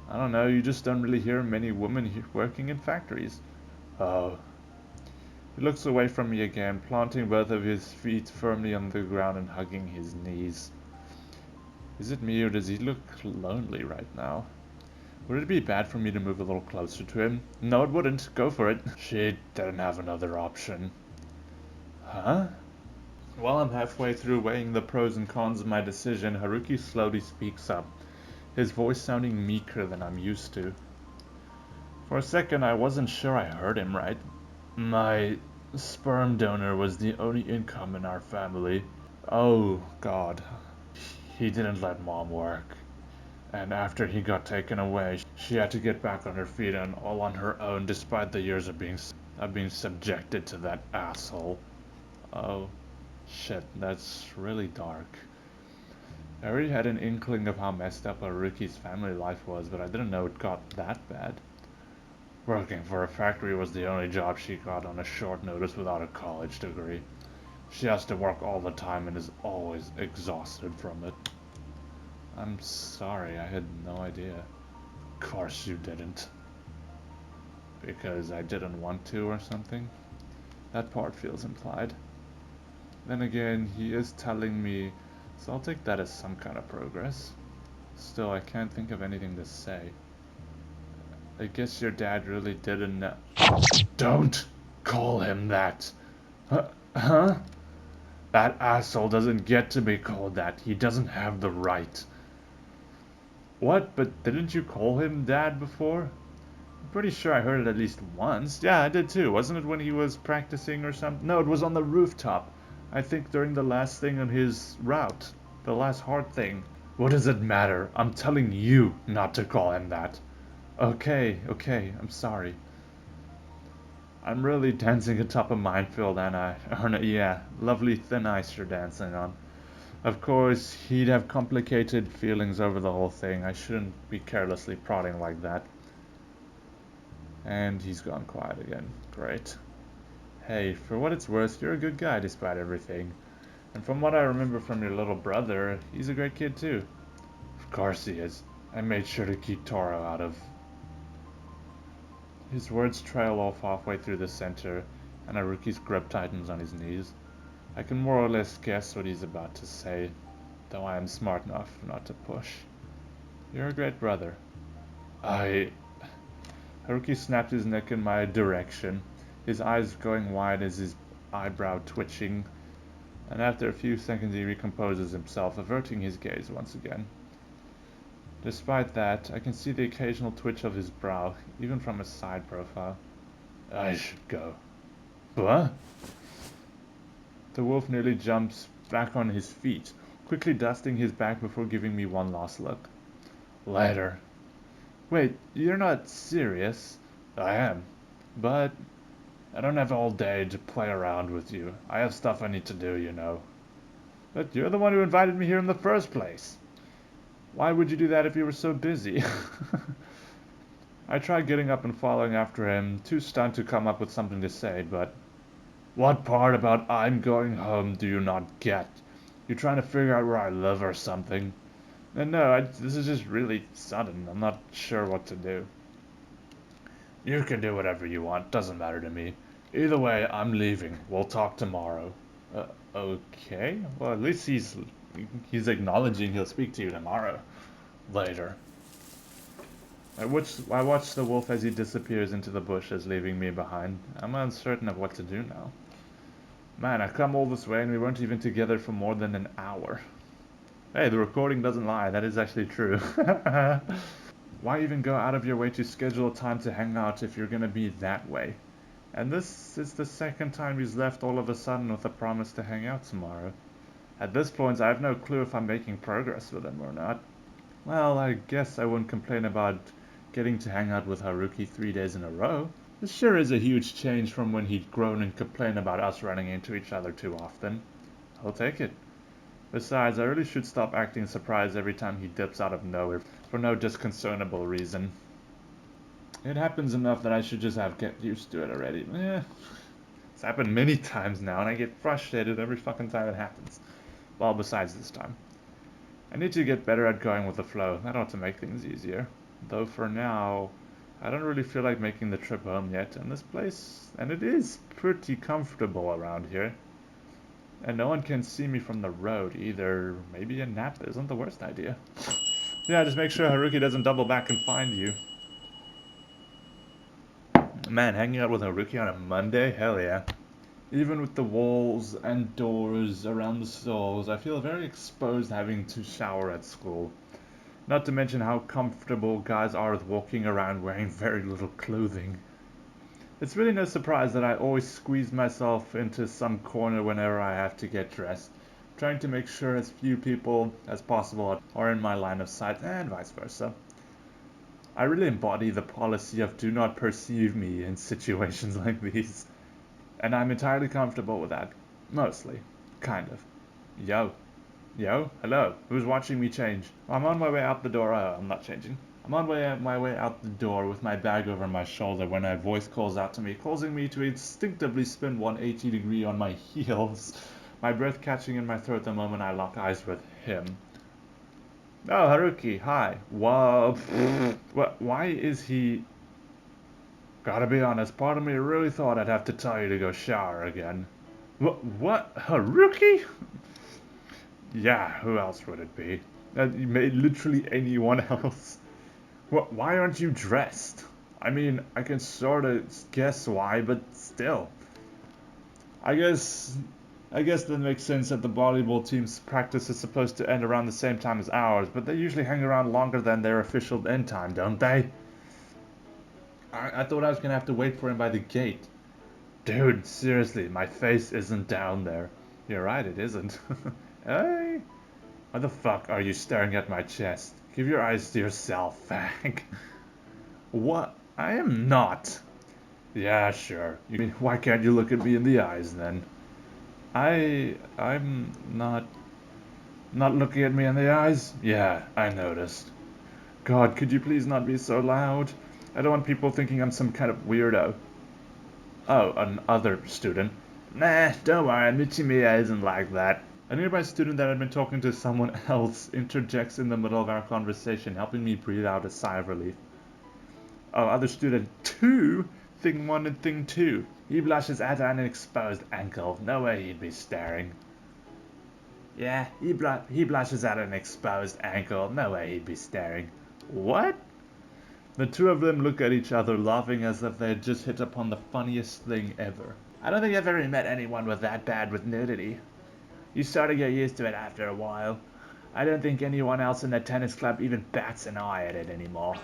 I don't know, you just don't really hear many women working in factories. Oh. He looks away from me again, planting both of his feet firmly on the ground and hugging his knees. Is it me or does he look lonely right now? Would it be bad for me to move a little closer to him? No, it wouldn't. Go for it. She didn't have another option. Huh? While I'm halfway through weighing the pros and cons of my decision, Haruki slowly speaks up, his voice sounding meeker than I'm used to. For a second, I wasn't sure I heard him right. My sperm donor was the only income in our family. Oh, God. He didn't let Mom work. And after he got taken away, she had to get back on her feet and all on her own despite the years of being subjected to that asshole. Oh. Shit, that's really dark. I already had an inkling of how messed up Haruki's family life was, but I didn't know it got that bad. Working for a factory was the only job she got on a short notice without a college degree. She has to work all the time and is always exhausted from it. I'm sorry, I had no idea. Of course you didn't. Because I didn't want to or something? That part feels implied. Then again, he is telling me, so I'll take that as some kind of progress. Still, I can't think of anything to say. I guess your dad really didn't know. Don't call him that. Huh? That asshole doesn't get to be called that. He doesn't have the right. What? But didn't you call him Dad before? I'm pretty sure I heard it at least once. Yeah, I did too. Wasn't it when he was practicing or something? No, it was on the rooftop. I think during the last thing on his route. The last hard thing. What does it matter? I'm telling you not to call him that. Okay, I'm sorry. I'm really dancing atop a minefield, and yeah, lovely thin ice you're dancing on. Of course, he'd have complicated feelings over the whole thing. I shouldn't be carelessly prodding like that. And he's gone quiet again. Great. Hey, for what it's worth, you're a good guy despite everything. And from what I remember from your little brother, he's a great kid too. Of course he is. I made sure to keep Toro out of... His words trail off halfway through the center, and Haruki's grip tightens on his knees. I can more or less guess what he's about to say, though I am smart enough not to push. You're a great brother. Haruki snapped his neck in my direction, his eyes going wide as his eyebrow twitching, and after a few seconds he recomposes himself, averting his gaze once again. Despite that, I can see the occasional twitch of his brow, even from a side profile. I should go. What? The wolf nearly jumps back on his feet, quickly dusting his back before giving me one last look. Later. Wait, you're not serious? I am. But I don't have all day to play around with you. I have stuff I need to do, you know. But you're the one who invited me here in the first place. Why would you do that if you were so busy? I tried getting up and following after him, too stunned to come up with something to say, but... What part about I'm going home do you not get? You're trying to figure out where I live or something? And no, this is just really sudden. I'm not sure what to do. You can do whatever you want. Doesn't matter to me. Either way, I'm leaving. We'll talk tomorrow. Okay. Well, at least he's acknowledging he'll speak to you tomorrow. Later. I watch the wolf as he disappears into the bushes, leaving me behind. I'm uncertain of what to do now. Man, I've come all this way and we weren't even together for more than an hour. Hey, the recording doesn't lie. That is actually true. Why even go out of your way to schedule a time to hang out if you're gonna be that way? And this is the second time he's left all of a sudden with a promise to hang out tomorrow. At this point, I have no clue if I'm making progress with him or not. Well, I guess I wouldn't complain about getting to hang out with Haruki 3 days in a row. This sure is a huge change from when he'd groan and complain about us running into each other too often. I'll take it. Besides, I really should stop acting surprised every time he dips out of nowhere for no disconcertable reason. It happens enough that I should just have get used to it already. It's happened many times now and I get frustrated every fucking time it happens. Well, besides this time. I need to get better at going with the flow. That ought to make things easier. Though for now, I don't really feel like making the trip home yet, and it is pretty comfortable around here. And no one can see me from the road either. Maybe a nap isn't the worst idea. Yeah, just make sure Haruki doesn't double back and find you. Man, hanging out with Haruki on a Monday? Hell yeah. Even with the walls and doors around the stalls, I feel very exposed having to shower at school. Not to mention how comfortable guys are with walking around wearing very little clothing. It's really no surprise that I always squeeze myself into some corner whenever I have to get dressed, trying to make sure as few people as possible are in my line of sight, and vice versa. I really embody the policy of do not perceive me in situations like these, and I'm entirely comfortable with that. Mostly. Kind of. Yo. Yo? Hello? Who's watching me change? I'm on my way out the door. Oh, I'm not changing. I'm on my way out the door with my bag over my shoulder when a voice calls out to me, causing me to instinctively spin 180 degree on my heels, my breath catching in my throat the moment I lock eyes with him. Oh, Haruki, hi. Whoa. What? Why is he... Gotta be honest, part of me really thought I'd have to tell you to go shower again. What? Haruki? Yeah, who else would it be? Literally anyone else. What? Why aren't you dressed? I mean, I can sort of guess why, but still. I guess that makes sense that the volleyball team's practice is supposed to end around the same time as ours, but they usually hang around longer than their official end time, don't they? I thought I was gonna have to wait for him by the gate. Dude, seriously, my face isn't down there. You're right, it isn't. Hey? Why the fuck are you staring at my chest? Give your eyes to yourself, fag. What? I am not. Yeah, sure. You mean, why can't you look at me in the eyes then? I'm not... Not looking at me in the eyes? Yeah, I noticed. God, could you please not be so loud? I don't want people thinking I'm some kind of weirdo. Oh, another student. Nah, don't worry, Michimiya isn't like that. A nearby student that had been talking to someone else interjects in the middle of our conversation, helping me breathe out a sigh of relief. Oh, other student 2? Thing 1 and thing 2. He blushes at an exposed ankle. No way he'd be staring. Yeah, he blushes at an exposed ankle. No way he'd be staring. What? The two of them look at each other, laughing as if they had just hit upon the funniest thing ever. I don't think I've ever met anyone with that bad with nudity. You start to get used to it after a while. I don't think anyone else in the tennis club even bats an eye at it anymore.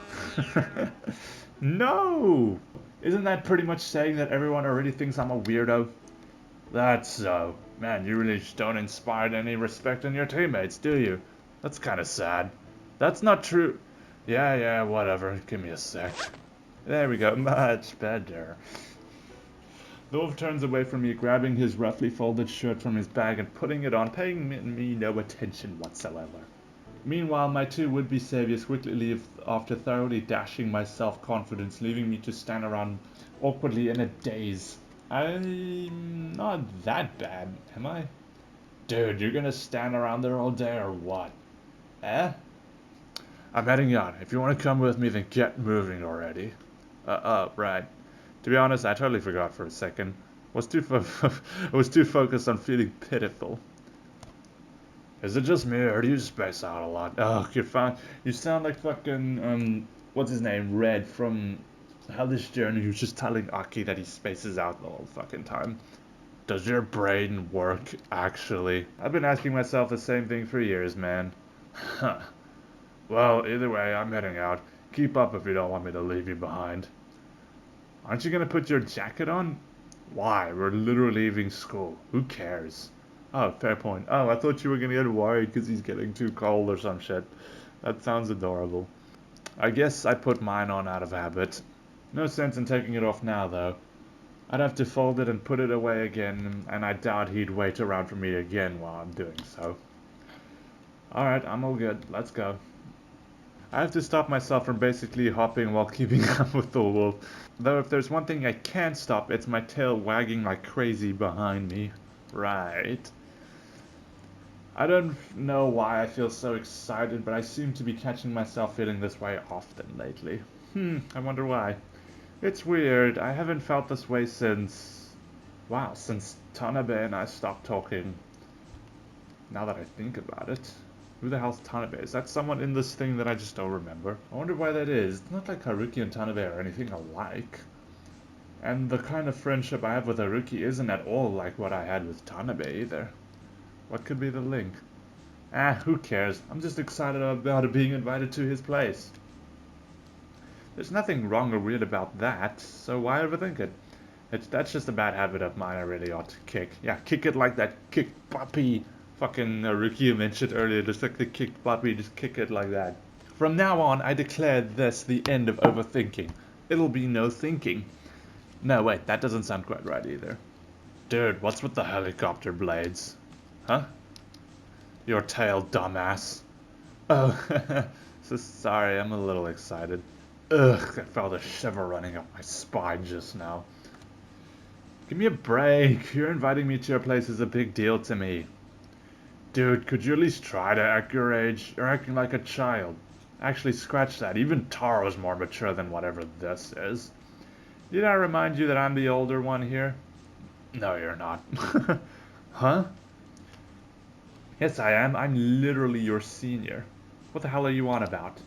No! Isn't that pretty much saying that everyone already thinks I'm a weirdo? That's so. Man, you really don't inspire any respect in your teammates, do you? That's kind of sad. That's not true. Yeah, whatever. Give me a sec. There we go. Much better. The wolf turns away from me, grabbing his roughly folded shirt from his bag and putting it on, paying me no attention whatsoever. Meanwhile, my two would-be saviors quickly leave after thoroughly dashing my self-confidence, leaving me to stand around awkwardly in a daze. I'm not that bad, am I? Dude, you're gonna stand around there all day or what? Eh? I'm heading out. If you want to come with me, then get moving already. Right. To be honest, I totally forgot for a second. Was too was too focused on feeling pitiful. Is it just me, or do you space out a lot? Oh, you're fine. You sound like fucking, what's his name? Red from Hellish Journey, who's just telling Aki that he spaces out the whole fucking time. Does your brain work, actually? I've been asking myself the same thing for years, man. Huh. Well, either way, I'm heading out. Keep up if you don't want me to leave you behind. Aren't you gonna put your jacket on? Why? We're literally leaving school. Who cares? Oh, fair point. Oh, I thought you were gonna get worried because he's getting too cold or some shit. That sounds adorable. I guess I put mine on out of habit. No sense in taking it off now, though. I'd have to fold it and put it away again, and I doubt he'd wait around for me again while I'm doing so. Alright, I'm all good. Let's go. I have to stop myself from basically hopping while keeping up with the wolf. Though if there's one thing I can't stop, it's my tail wagging like crazy behind me. Right. I don't know why I feel so excited, but I seem to be catching myself feeling this way often lately. I wonder why. It's weird. I haven't felt this way since... Wow, since Tanabe and I stopped talking. Now that I think about it. Who the hell's Tanabe? Is that someone in this thing that I just don't remember? I wonder why that is. It's not like Haruki and Tanabe are anything alike. And the kind of friendship I have with Haruki isn't at all like what I had with Tanabe either. What could be the link? Who cares? I'm just excited about being invited to his place. There's nothing wrong or weird about that, so why overthink it? That's just a bad habit of mine I really ought to kick. Yeah, kick it like that kick puppy fucking Haruki mentioned earlier, just like the kick puppy, just kick it like that. From now on, I declare this the end of overthinking. It'll be no thinking. No, wait, that doesn't sound quite right either. Dude, what's with the helicopter blades? Huh? Your tail, dumbass. Oh, so sorry, I'm a little excited. Ugh, I felt a shiver running up my spine just now. Give me a break. You're inviting me to your place is a big deal to me. Dude, could you at least try to act your age? You're acting like a child. Actually, scratch that. Even Taro's more mature than whatever this is. Did I remind you that I'm the older one here? No, you're not. Huh? Yes, I am. I'm literally your senior. What the hell are you on about?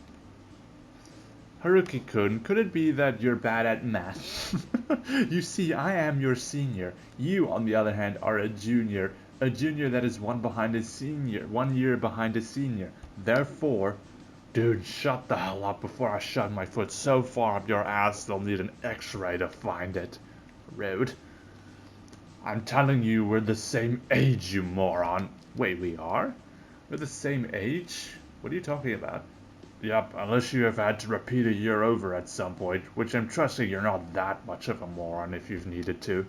Haruki-kun, could it be that you're bad at math? You see, I am your senior. You, on the other hand, are a junior. A junior that is one behind a senior. 1 year behind a senior. Therefore... Dude, shut the hell up before I shove my foot so far up your ass they'll need an x-ray to find it. Rude. I'm telling you, we're the same age, you moron. Wait, we are? We're the same age? What are you talking about? Yep, unless you have had to repeat a year over at some point, which I'm trusting you're not that much of a moron if you've needed to.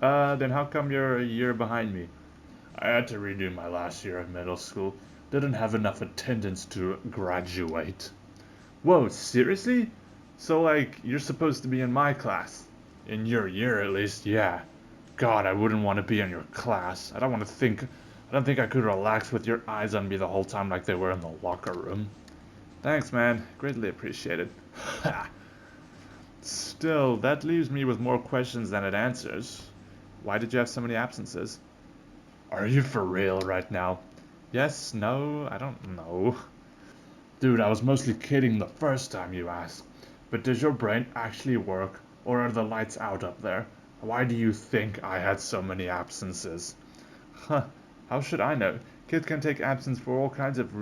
Then how come you're a year behind me? I had to redo my last year of middle school. Didn't have enough attendance to graduate. Whoa, seriously? So, like, you're supposed to be in my class? In your year, at least, yeah. God, I wouldn't want to be in your class. I don't think I could relax with your eyes on me the whole time like they were in the locker room. Thanks, man. Greatly appreciated. Still, that leaves me with more questions than it answers. Why did you have so many absences? Are you for real right now? Yes, no, I don't know. Dude, I was mostly kidding the first time you asked. But does your brain actually work, or are the lights out up there? Why do you think I had so many absences? Huh, how should I know? Kids can take absence for all kinds of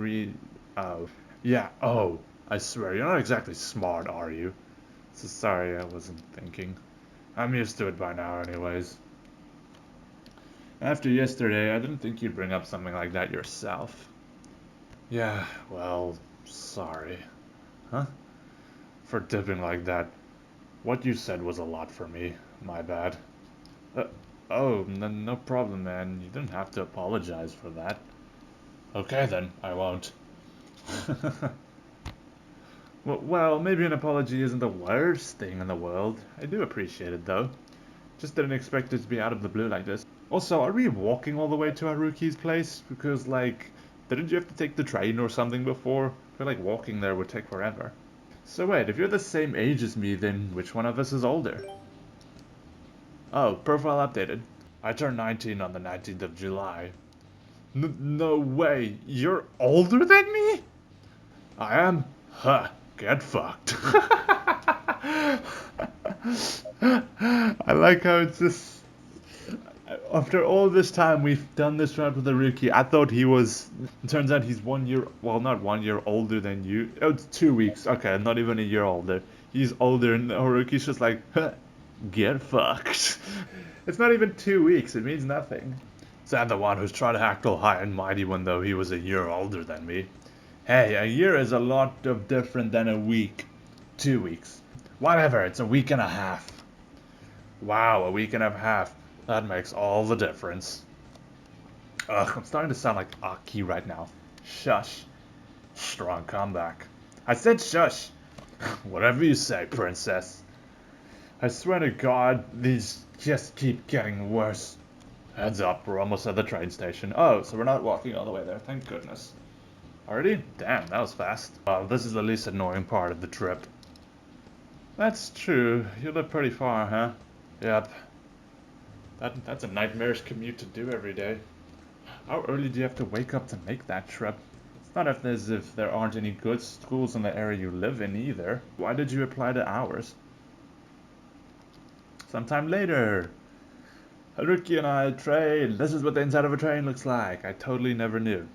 Oh. Yeah, oh, I swear, you're not exactly smart, are you? So sorry, I wasn't thinking. I'm used to it by now anyways. After yesterday, I didn't think you'd bring up something like that yourself. Yeah, well, sorry. Huh? For dipping like that. What you said was a lot for me. My bad. Uh, oh, no problem, man. You didn't have to apologize for that. Okay then, I won't. Well, maybe an apology isn't the worst thing in the world. I do appreciate it, though. Just didn't expect it to be out of the blue like this. Also, are we walking all the way to Haruki's place? Because, like, didn't you have to take the train or something before? I feel like walking there would take forever. So wait, if you're the same age as me, then which one of us is older? Oh, profile updated. I turned 19 on the 19th of July. No way, you're older than me? I am? Huh, get fucked. I like how it's just... After all this time we've done this round with Haruki, I thought he was... It turns out he's 1 year... Well, not 1 year older than you. Oh, it's 2 weeks. Okay, not even a year older. He's older and Haruki's just like, huh, get fucked. It's not even 2 weeks. It means nothing. So I'm the one who's trying to act all high and mighty when though he was a year older than me. Hey, a year is a lot of different than a week. 2 weeks. Whatever, it's a week and a half. Wow, a week and a half. That makes all the difference. Ugh, I'm starting to sound like Aki right now. Shush. Strong comeback. I said shush. Whatever you say, princess. I swear to God, these just keep getting worse. Heads up, we're almost at the train station. Oh, so we're not walking all the way there, thank goodness. Already? Damn, that was fast. This is the least annoying part of the trip. That's true. You live pretty far, huh? Yep. That's a nightmarish commute to do every day. How early do you have to wake up to make that trip? It's not as if there aren't any good schools in the area you live in either. Why did you apply to ours? Sometime later. Haruki and I train. This is what the inside of a train looks like. I totally never knew.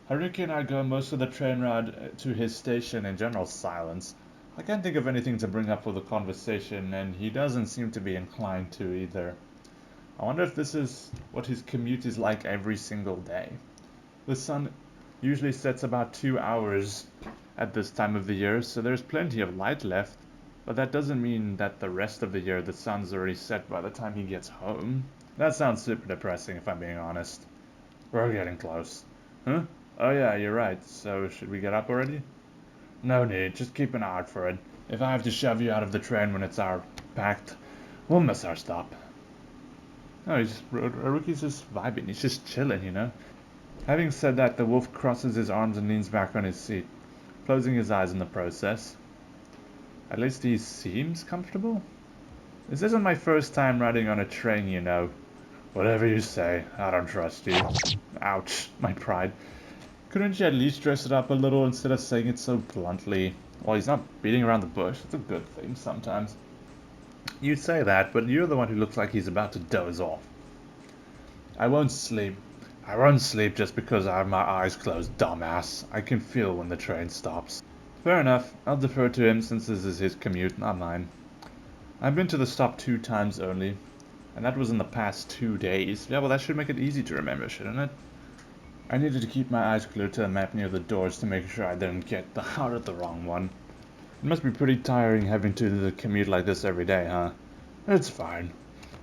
Haruki and I go most of the train ride to his station in general silence. I can't think of anything to bring up for the conversation, and he doesn't seem to be inclined to either. I wonder if this is what his commute is like every single day. The sun usually sets about 2 hours at this time of the year, so there's plenty of light left. But that doesn't mean that the rest of the year the sun's already set by the time he gets home. That sounds super depressing if I'm being honest. We're getting close. Huh? Oh yeah, you're right. So should we get up already? No need, just keep an eye out for it. If I have to shove you out of the train when it's packed, we'll miss our stop. No, Haruki's just vibing, he's just chilling, you know? Having said that, the wolf crosses his arms and leans back on his seat, closing his eyes in the process. At least he seems comfortable? This isn't my first time riding on a train, you know. Whatever you say, I don't trust you. Ouch, my pride. Couldn't you at least dress it up a little instead of saying it so bluntly? Well, he's not beating around the bush. It's a good thing sometimes. You say that, but you're the one who looks like he's about to doze off. I won't sleep. I won't sleep just because I have my eyes closed, dumbass. I can feel when the train stops. Fair enough. I'll defer to him since this is his commute, not mine. I've been to the stop 2 times only, and that was in the past 2 days. Yeah, well, that should make it easy to remember, shouldn't it? I needed to keep my eyes glued to the map near the doors to make sure I didn't get out of the wrong one. It must be pretty tiring having to do the commute like this every day, huh? It's fine.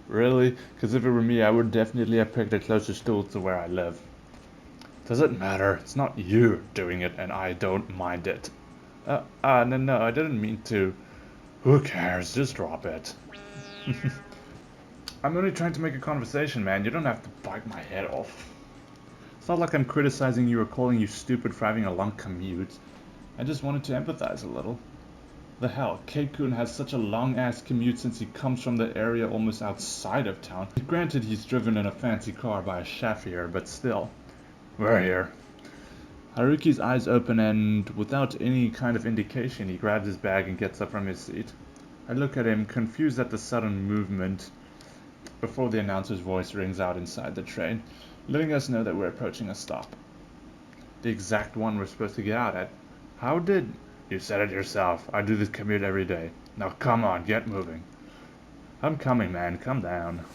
Really? Because if it were me, I would definitely have picked a closer stool to where I live. Does it matter? It's not you doing it, and I don't mind it. No, I didn't mean to. Who cares? Just drop it. I'm only trying to make a conversation, man. You don't have to bite my head off. It's not like I'm criticizing you or calling you stupid for having a long commute. I just wanted to empathize a little. The hell, Keikun has such a long-ass commute since he comes from the area almost outside of town. Granted, he's driven in a fancy car by a chef here, but still. We're here. Haruki's eyes open and, without any kind of indication, he grabs his bag and gets up from his seat. I look at him, confused at the sudden movement, before the announcer's voice rings out inside the train, letting us know that we're approaching a stop. The exact one we're supposed to get out at. How did... You said it yourself. I do this commute every day. Now come on, get moving. I'm coming, man. Come down.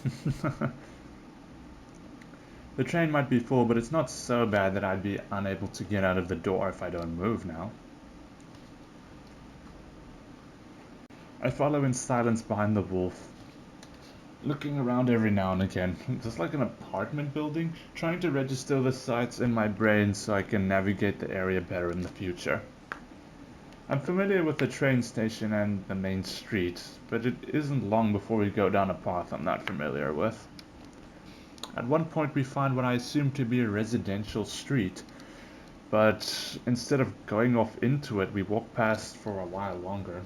The train might be full, but it's not so bad that I'd be unable to get out of the door if I don't move now. I follow in silence behind the wolf, looking around every now and again, just like an apartment building, trying to register the sights in my brain so I can navigate the area better in the future. I'm familiar with the train station and the main street, but it isn't long before we go down a path I'm not familiar with. At one point we find what I assume to be a residential street, but instead of going off into it, we walk past for a while longer.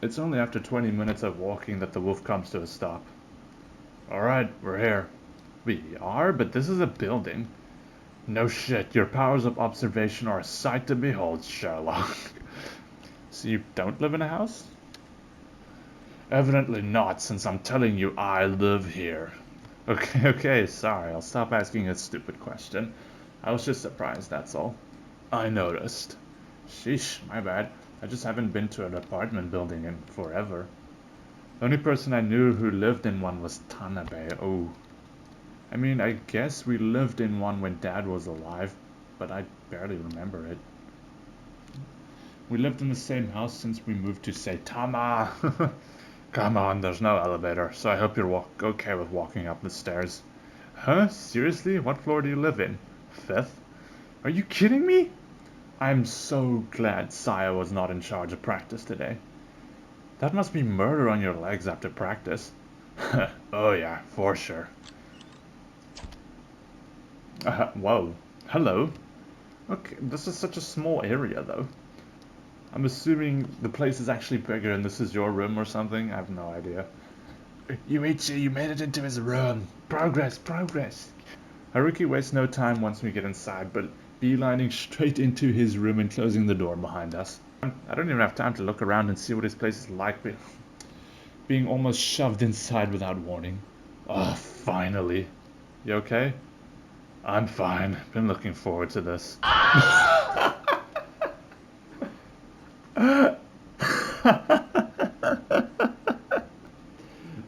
It's only after 20 minutes of walking that the wolf comes to a stop. Alright, we're here. We are? But this is a building. No shit, your powers of observation are a sight to behold, Sherlock. So you don't live in a house? Evidently not, since I'm telling you I live here. Okay, sorry, I'll stop asking a stupid question. I was just surprised, that's all. I noticed. Sheesh, my bad. I just haven't been to an apartment building in forever. The only person I knew who lived in one was Tanabe. Oh. I mean, I guess we lived in one when Dad was alive, but I barely remember it. We lived in the same house since we moved to Saitama. Come on, there's no elevator, so I hope you're okay with walking up the stairs. Huh? Seriously? What floor do you live in? 5th? Are you kidding me? I'm so glad Saya was not in charge of practice today. That must be murder on your legs after practice. Oh yeah, for sure. Whoa. Hello. Okay, this is such a small area though. I'm assuming the place is actually bigger and this is your room or something? I have no idea. Yuichi, you made it into his room. Progress. Haruki wastes no time once we get inside, but beelining straight into his room and closing the door behind us. I don't even have time to look around and see what his place is like, being almost shoved inside without warning. Finally. You okay? I'm fine. Been looking forward to this.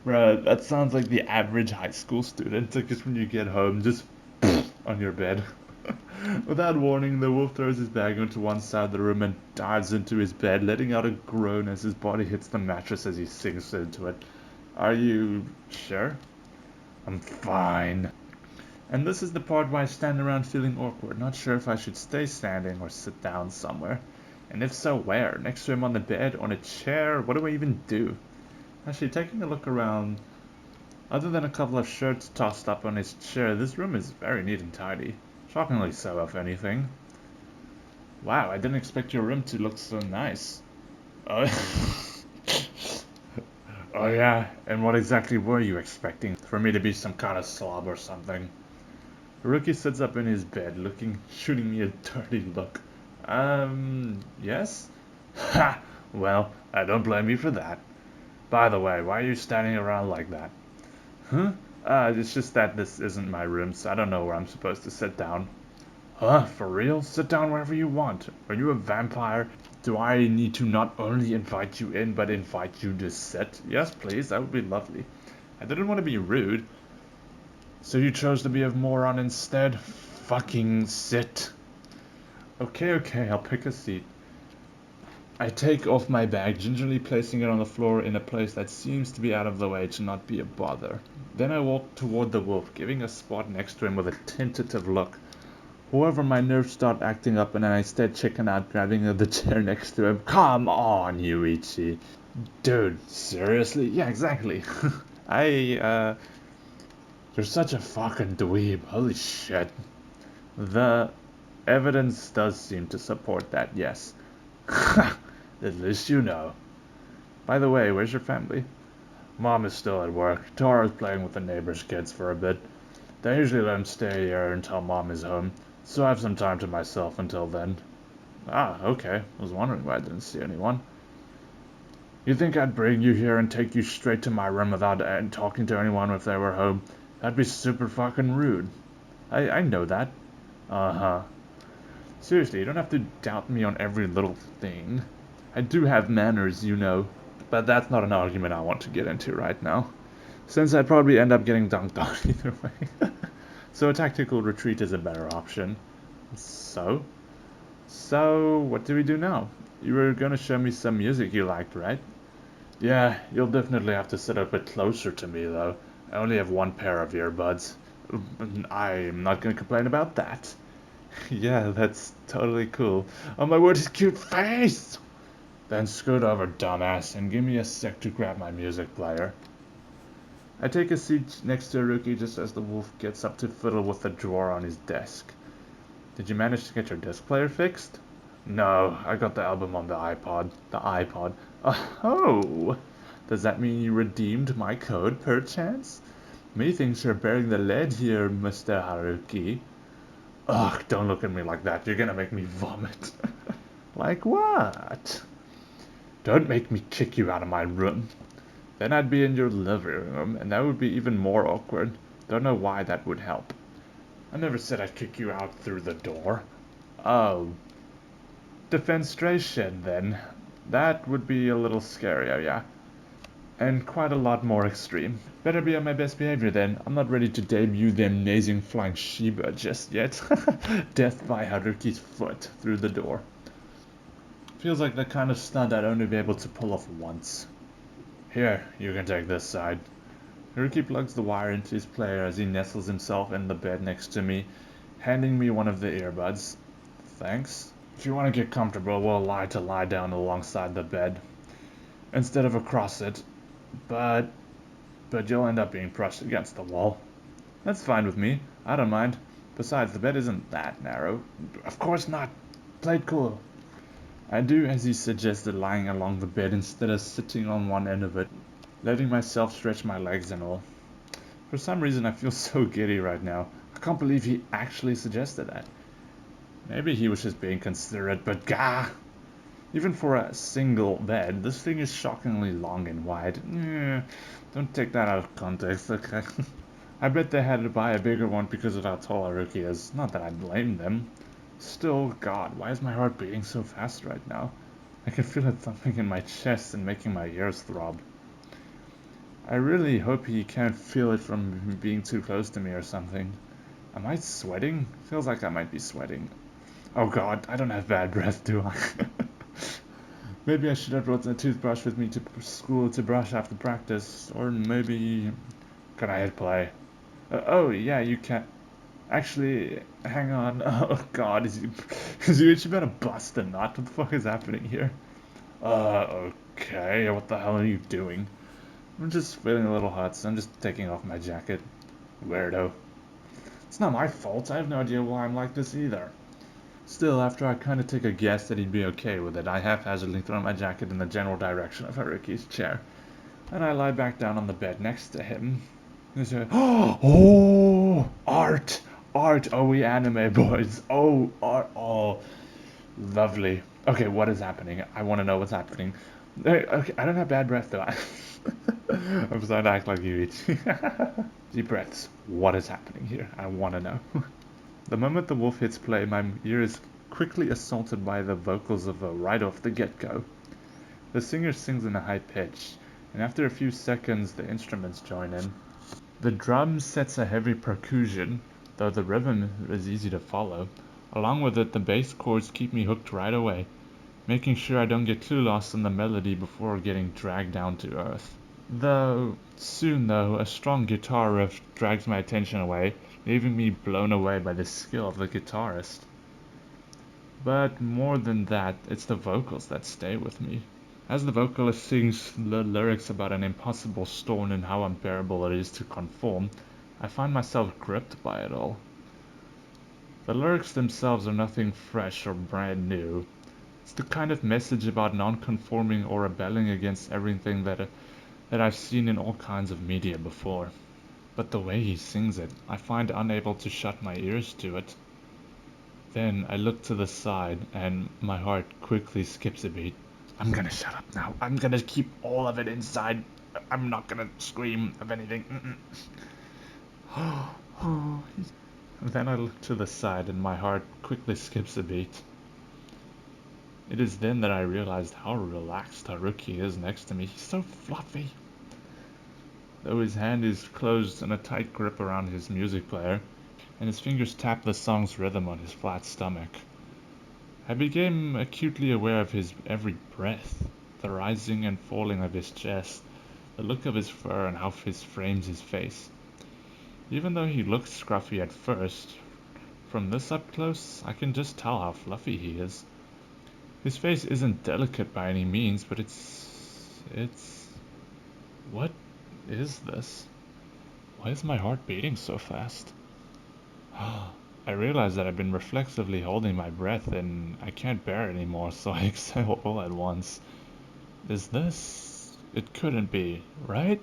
Bruh, that sounds like the average high school student. Like just when you get home, just on your bed. Without warning, the wolf throws his bag onto one side of the room and dives into his bed, letting out a groan as his body hits the mattress as he sinks into it. Are you sure? I'm fine. And this is the part where I stand around feeling awkward, not sure if I should stay standing or sit down somewhere. And if so, where? Next to him on the bed? On a chair? What do I even do? Actually, taking a look around, other than a couple of shirts tossed up on his chair, this room is very neat and tidy. Shockingly so, if anything. Wow, I didn't expect your room to look so nice. Oh, oh yeah, and what exactly were you expecting? For me to be some kind of slob or something? Haruki sits up in his bed, shooting me a dirty look. Yes? Ha! Well, I don't blame you for that. By the way, why are you standing around like that? Huh? It's just that this isn't my room, so I don't know where I'm supposed to sit down. Huh? For real? Sit down wherever you want. Are you a vampire? Do I need to not only invite you in, but invite you to sit? Yes, please. That would be lovely. I didn't want to be rude. So you chose to be a moron instead? Fucking sit. Okay, I'll pick a seat. I take off my bag, gingerly placing it on the floor in a place that seems to be out of the way to not be a bother. Then I walk toward the wolf, giving a spot next to him with a tentative look. However, my nerves start acting up and I instead chicken out, grabbing the chair next to him. Come on, Yuichi. Dude, seriously? Yeah, exactly. I, you're such a fucking dweeb. Holy shit. The evidence does seem to support that, yes. At least you know. By the way, where's your family? Mom is still at work. Tara's playing with the neighbor's kids for a bit. They usually let him stay here until Mom is home, so I have some time to myself until then. Ah, okay. I was wondering why I didn't see anyone. You think I'd bring you here and take you straight to my room without talking to anyone if they were home? That'd be super fucking rude. I know that. Uh-huh. Seriously, you don't have to doubt me on every little thing. I do have manners, you know. But that's not an argument I want to get into right now, since I'd probably end up getting dunked on either way. So a tactical retreat is a better option. So? So, what do we do now? You were gonna show me some music you liked, right? Yeah, you'll definitely have to sit a bit closer to me, though. I only have one pair of earbuds. I'm not gonna complain about that. Yeah, that's totally cool. Oh my word, his cute face! Then scoot over, dumbass, and give me a sec to grab my music player. I take a seat next to Haruki just as the wolf gets up to fiddle with the drawer on his desk. Did you manage to get your disc player fixed? No, I got the album on the iPod. The iPod. Oh! Does that mean you redeemed my code, perchance? Methinks you're bearing the lead here, Mr. Haruki. Ugh, don't look at me like that. You're gonna make me vomit. Like what? Don't make me kick you out of my room. Then I'd be in your living room, and that would be even more awkward. Don't know why that would help. I never said I'd kick you out through the door. Oh. Defenstration, then. That would be a little scarier, yeah. And quite a lot more extreme. Better be on my best behavior then. I'm not ready to debut the amazing flying Shiba just yet. Death by Haruki's foot through the door. Feels like the kind of stunt I'd only be able to pull off once. Here, you can take this side. Haruki plugs the wire into his player as he nestles himself in the bed next to me, handing me one of the earbuds. Thanks. If you want to get comfortable, we'll lie down alongside the bed, instead of across it, but you'll end up being pressed against the wall. That's fine with me. I don't mind. Besides, the bed isn't that narrow. Of course not. Play it cool. I do as he suggested, lying along the bed instead of sitting on one end of it, letting myself stretch my legs and all. For some reason, I feel so giddy right now. I can't believe he actually suggested that. Maybe he was just being considerate, but gah! Even for a single bed, this thing is shockingly long and wide. Don't take that out of context, okay? I bet they had to buy a bigger one because of how tall Haruki is. Not that I blame them. Still, God, why is my heart beating so fast right now? I can feel it thumping in my chest and making my ears throb. I really hope he can't feel it from being too close to me or something. Am I sweating? Feels like I might be sweating. Oh God, I don't have bad breath, do I? Maybe I should have brought a toothbrush with me to school to brush after practice. Or maybe... Can I hit play? Oh, yeah, you can. Actually, hang on. Oh God, is you about to bust a nut? What the fuck is happening here? Okay, what the hell are you doing? I'm just feeling a little hot, so I'm just taking off my jacket. Weirdo. It's not my fault. I have no idea why I'm like this either. Still, after I kind of take a guess that he'd be okay with it, I haphazardly throw my jacket in the general direction of Haruki's chair, and I lie back down on the bed next to him. Oh, art! Art! Oh, we anime boys. Oh, art. Oh, lovely. Okay, what is happening? I want to know what's happening. Okay, I don't have bad breath though. I'm starting to act like you each. Deep breaths. What is happening here? I want to know. The moment the wolf hits play, my ear is quickly assaulted by the vocals of right off the get-go. The singer sings in a high pitch, and after a few seconds the instruments join in. The drum sets a heavy percussion, though the rhythm is easy to follow. Along with it, the bass chords keep me hooked right away, making sure I don't get too lost in the melody before getting dragged down to earth. Soon though, a strong guitar riff drags my attention away, leaving me blown away by the skill of the guitarist. But more than that, it's the vocals that stay with me. As the vocalist sings the lyrics about an impossible stone and how unbearable it is to conform, I find myself gripped by it all. The lyrics themselves are nothing fresh or brand new. It's the kind of message about non-conforming or rebelling against everything that I've seen in all kinds of media before. But the way he sings it, I find unable to shut my ears to it. Then I look to the side and my heart quickly skips a beat. I'm gonna shut up now. I'm gonna keep all of it inside. I'm not gonna scream of anything. Then I look to the side and my heart quickly skips a beat. It is then that I realized how relaxed Haruki is next to me. He's so fluffy. Though his hand is closed in a tight grip around his music player, and his fingers tap the song's rhythm on his flat stomach. I became acutely aware of his every breath, the rising and falling of his chest, the look of his fur and how he frames his face. Even though he looked scruffy at first, from this up close, I can just tell how fluffy he is. His face isn't delicate by any means, but it's... What is this? Why is my heart beating so fast? I realize that I've been reflexively holding my breath and I can't bear it anymore, so I exhale all at once. Is this... It couldn't be, right?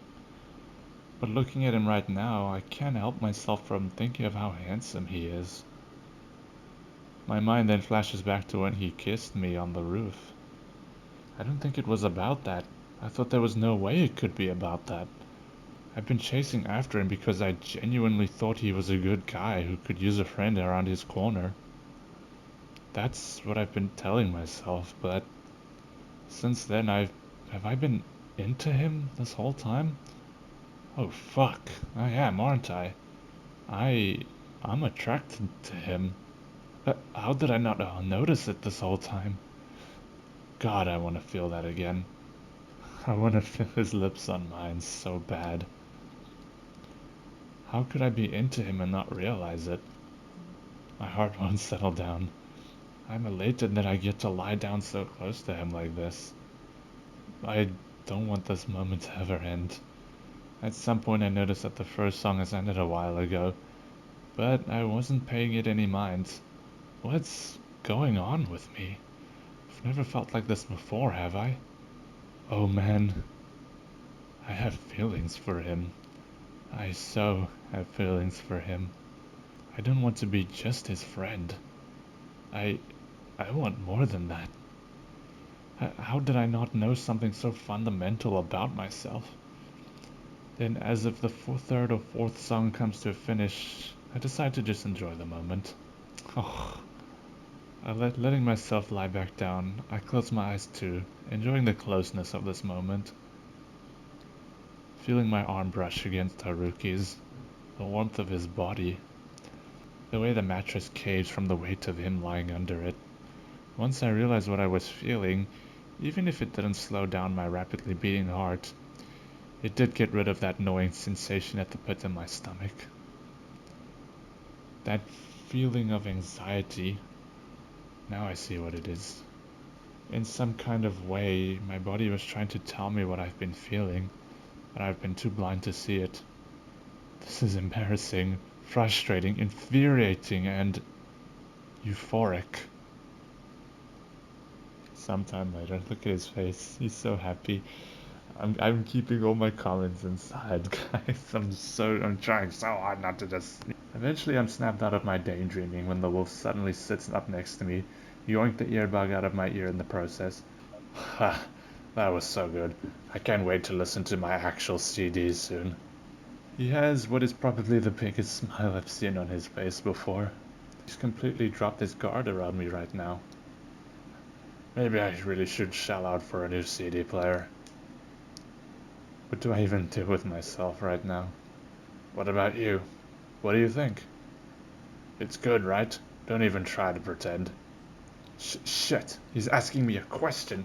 But looking at him right now, I can't help myself from thinking of how handsome he is. My mind then flashes back to when he kissed me on the roof. I don't think it was about that. I thought there was no way it could be about that. I've been chasing after him because I genuinely thought he was a good guy who could use a friend around his corner. That's what I've been telling myself, but since then have I been into him this whole time? Oh fuck, I am, aren't I? I'm attracted to him. How did I not notice it this whole time? God, I want to feel that again. I want to feel his lips on mine so bad. How could I be into him and not realize it? My heart won't settle down. I'm elated that I get to lie down so close to him like this. I don't want this moment to ever end. At some point I noticed that the first song has ended a while ago, but I wasn't paying it any mind. What's going on with me? I've never felt like this before, have I? Oh man, I have feelings for him. I so have feelings for him. I don't want to be just his friend. I want more than that. How did I not know something so fundamental about myself? Then, as if the third or fourth song comes to a finish, I decide to just enjoy the moment. Oh, letting myself lie back down, I close my eyes too, enjoying the closeness of this moment. Feeling my arm brush against Haruki's, the warmth of his body, the way the mattress caves from the weight of him lying under it. Once I realized what I was feeling, even if it didn't slow down my rapidly beating heart, it did get rid of that gnawing sensation at the pit of my stomach. That feeling of anxiety, now I see what it is. In some kind of way, my body was trying to tell me what I've been feeling, but I've been too blind to see it. This is embarrassing, frustrating, infuriating, and euphoric. Sometime later, look at his face. He's so happy. I'm keeping all my comments inside, guys. I'm trying so hard not to just... Eventually I'm snapped out of my daydreaming when the wolf suddenly sits up next to me, yoinked the earbud out of my ear in the process. Ha, that was so good. I can't wait to listen to my actual CDs soon. He has what is probably the biggest smile I've seen on his face before. He's completely dropped his guard around me right now. Maybe I really should shell out for a new CD player. What do I even do with myself right now? What about you? What do you think? It's good, right? Don't even try to pretend. Shit, he's asking me a question.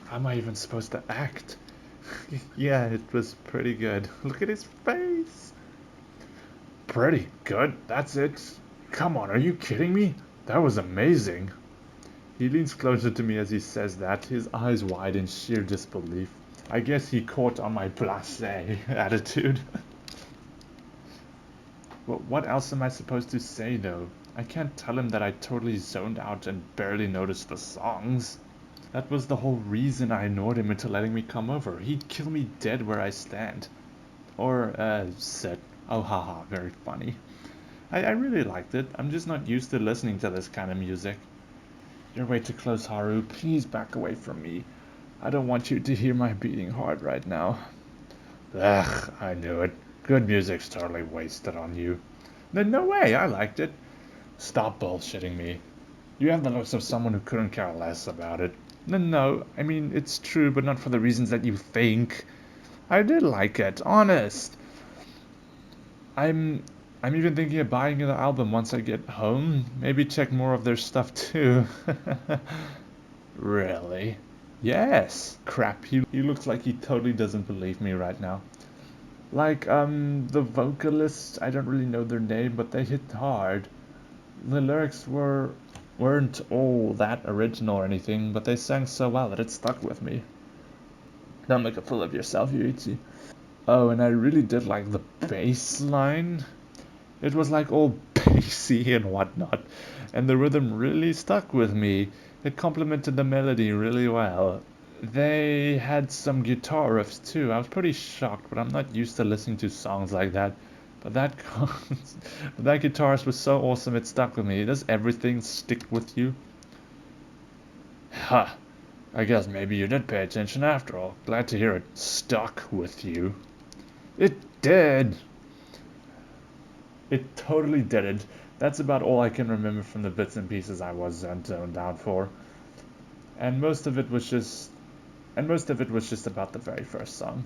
How am I even supposed to act? Yeah, it was pretty good. Look at his face. Pretty good, that's it. Come on, are you kidding me? That was amazing. He leans closer to me as he says that, his eyes wide in sheer disbelief. I guess he caught on my blasé attitude. Well, what else am I supposed to say though? I can't tell him that I totally zoned out and barely noticed the songs. That was the whole reason I ignored him into letting me come over. He'd kill me dead where I stand. Or, sit. Oh, haha, very funny. I really liked it. I'm just not used to listening to this kind of music. You're way too close, Haru. Please back away from me. I don't want you to hear my beating heart right now. Ugh, I knew it. Good music's totally wasted on you. No way, I liked it. Stop bullshitting me. You have the looks of someone who couldn't care less about it. No, I mean, it's true, but not for the reasons that you think. I did like it, honest. I'm I'm even thinking of buying the album once I get home. Maybe check more of their stuff too. Really? Yes. Crap, he looks like he totally doesn't believe me right now. Like, the vocalists, I don't really know their name, but they hit hard. The lyrics weren't all that original or anything, but they sang so well that it stuck with me. Don't make a fool of yourself, Yuichi. Oh, and I really did like the bass line. It was like all bassy and whatnot, and the rhythm really stuck with me. It complemented the melody really well. They had some guitar riffs too. I was pretty shocked, but I'm not used to listening to songs like that. But that but that guitarist was so awesome it stuck with me. Does everything stick with you? Huh. I guess maybe you did pay attention after all. Glad to hear it stuck with you. It did! It totally didn't. That's about all I can remember from the bits and pieces I was zoned out for. And most of it was just about the very first song.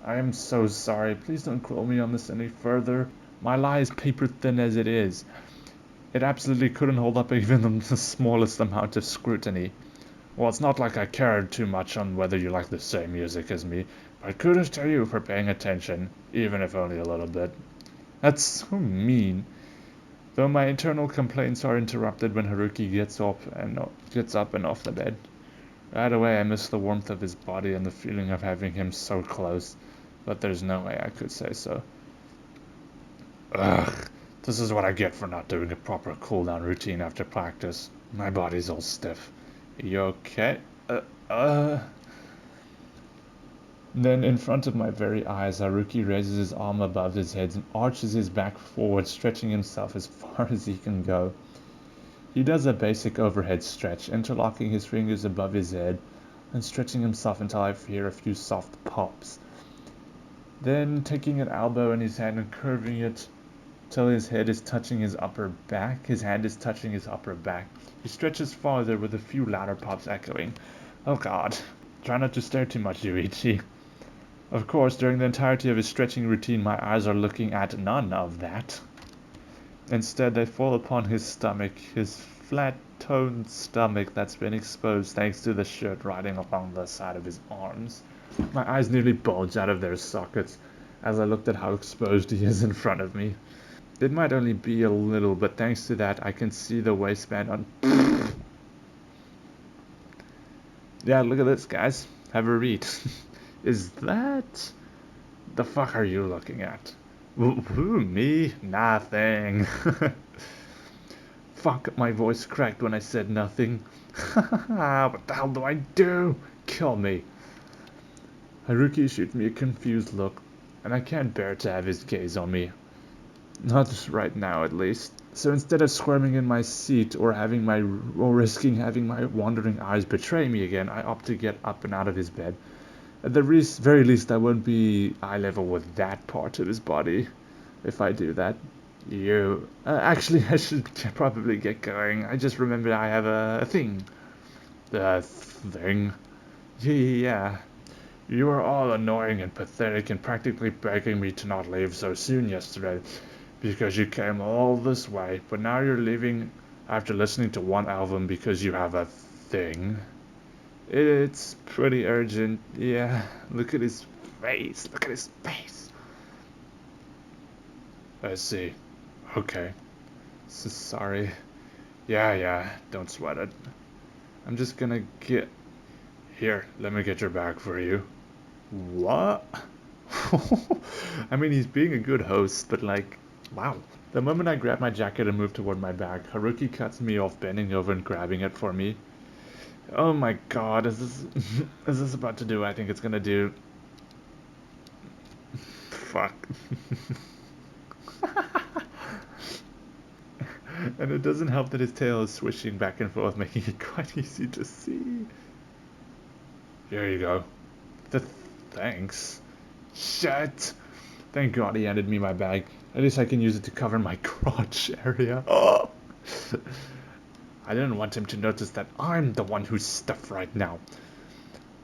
I am so sorry. Please don't quote me on this any further. My lie is paper thin as it is. It absolutely couldn't hold up even the smallest amount of scrutiny. Well, it's not like I cared too much on whether you like the same music as me, but kudos to you for paying attention, even if only a little bit. That's so mean. Though my internal complaints are interrupted when Haruki gets up and off the bed. Right away I miss the warmth of his body and the feeling of having him so close, but there's no way I could say so. Ugh, this is what I get for not doing a proper cooldown routine after practice. My body's all stiff. You okay? Then in front of my very eyes, Haruki raises his arm above his head and arches his back forward, stretching himself as far as he can go. He does a basic overhead stretch, interlocking his fingers above his head and stretching himself until I hear a few soft pops. Then taking an elbow in his hand and curving it till his head is touching his upper back, his hand is touching his upper back. He stretches farther with a few louder pops echoing. Oh god. Try not to stare too much, Yuichi. Of course, during the entirety of his stretching routine, my eyes are looking at none of that. Instead, they fall upon his stomach, his flat-toned stomach that's been exposed thanks to the shirt riding along the side of his arms. My eyes nearly bulged out of their sockets as I looked at how exposed he is in front of me. It might only be a little, but thanks to that, I can see the waistband on... Yeah, look at this, guys. Have a read. Is that... The fuck are you looking at? Who, me? Nothing. Fuck, my voice cracked when I said nothing. What the hell do I do? Kill me. Haruki shoots me a confused look, and I can't bear to have his gaze on me. Not right now, at least. So instead of squirming in my seat or risking having my wandering eyes betray me again, I opt to get up and out of his bed. At the very least, I won't be eye level with that part of his body if I do that. Actually, I should probably get going. I just remembered I have a thing. The thing? Yeah. You were all annoying and pathetic and practically begging me to not leave so soon yesterday because you came all this way, but now you're leaving after listening to one album because you have a thing. It's pretty urgent. Yeah, look at his face. Look at his face. I see. Okay. So sorry. Yeah, don't sweat it. I'm just gonna get... Here, let me get your bag for you. What? I mean, he's being a good host, but like, wow. The moment I grab my jacket and move toward my bag, Haruki cuts me off, bending over and grabbing it for me. Oh my god, is this is this about to do what I think it's gonna do? Fuck. And it doesn't help that his tail is swishing back and forth, making it quite easy to see. Here you go. Thanks. Shit. Thank God he handed me my bag. At least I can use it to cover my crotch area. Oh. I didn't want him to notice that I'm the one who's stuffed right now.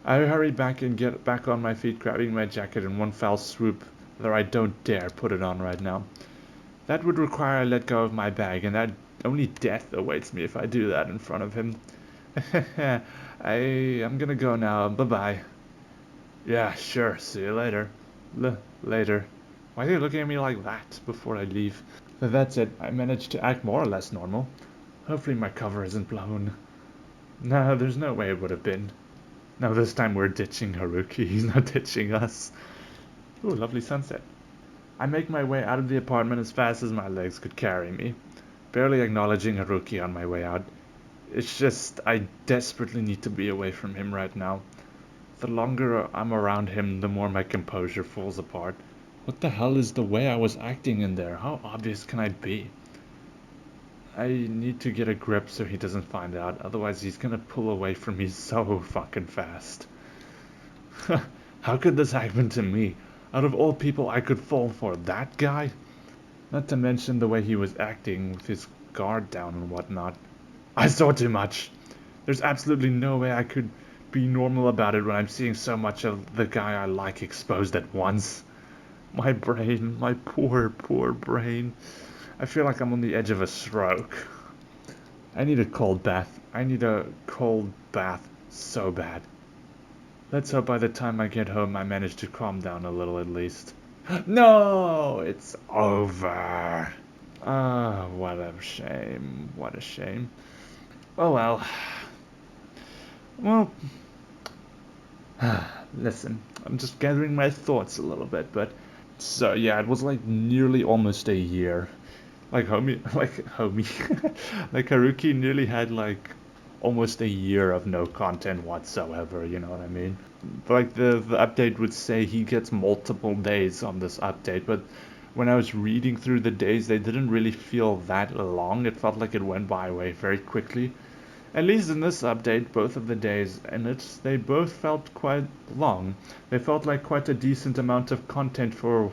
I hurry back and get back on my feet, grabbing my jacket in one foul swoop, though I don't dare put it on right now. That would require I let go of my bag, and that only death awaits me if I do that in front of him. I'm gonna go now. Bye-bye. Yeah, sure. See you later. Later. Why are you looking at me like that before I leave? That's it. I managed to act more or less normal. Hopefully my cover isn't blown. No, there's no way it would have been. No, this time we're ditching Haruki. He's not ditching us. Ooh, lovely sunset. I make my way out of the apartment as fast as my legs could carry me, barely acknowledging Haruki on my way out. It's just, I desperately need to be away from him right now. The longer I'm around him, the more my composure falls apart. What the hell is the way I was acting in there? How obvious can I be? I need to get a grip so he doesn't find out, otherwise he's gonna pull away from me so fucking fast. How could this happen to me? Out of all people I could fall for, that guy? Not to mention the way he was acting with his guard down and whatnot. I saw too much. There's absolutely no way I could be normal about it when I'm seeing so much of the guy I like exposed at once. My brain, my poor brain. I feel like I'm on the edge of a stroke. I need a cold bath. I need a cold bath so bad. Let's hope by the time I get home I manage to calm down a little at least. No, it's over. Ah, what a shame. What a shame. Oh well. Well, listen, I'm just gathering my thoughts a little bit, but so yeah, it was like nearly almost a year. Like like Haruki nearly had like almost a year of no content whatsoever, you know what I mean? Like the update would say he gets multiple days on this update, but when I was reading through the days, they didn't really feel that long. It felt like it went by way very quickly. At least in this update, both of the days in it, they both felt quite long. They felt like quite a decent amount of content for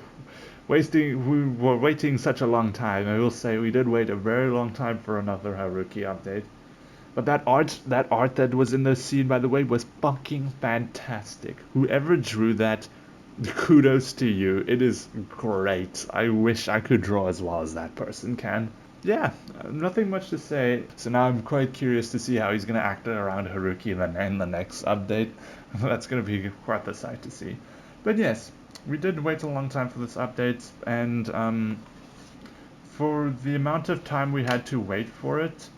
we were waiting such a long time. I will say we did wait a very long time for another Haruki update. But that art that was in the scene, by the way, was fucking fantastic. Whoever drew that, kudos to you. It is great. I wish I could draw as well as that person can. Yeah, nothing much to say. So now I'm quite curious to see how he's going to act around Haruki in the next update. That's going to be quite the sight to see. But yes, we did wait a long time for this update, and for the amount of time we had to wait for it,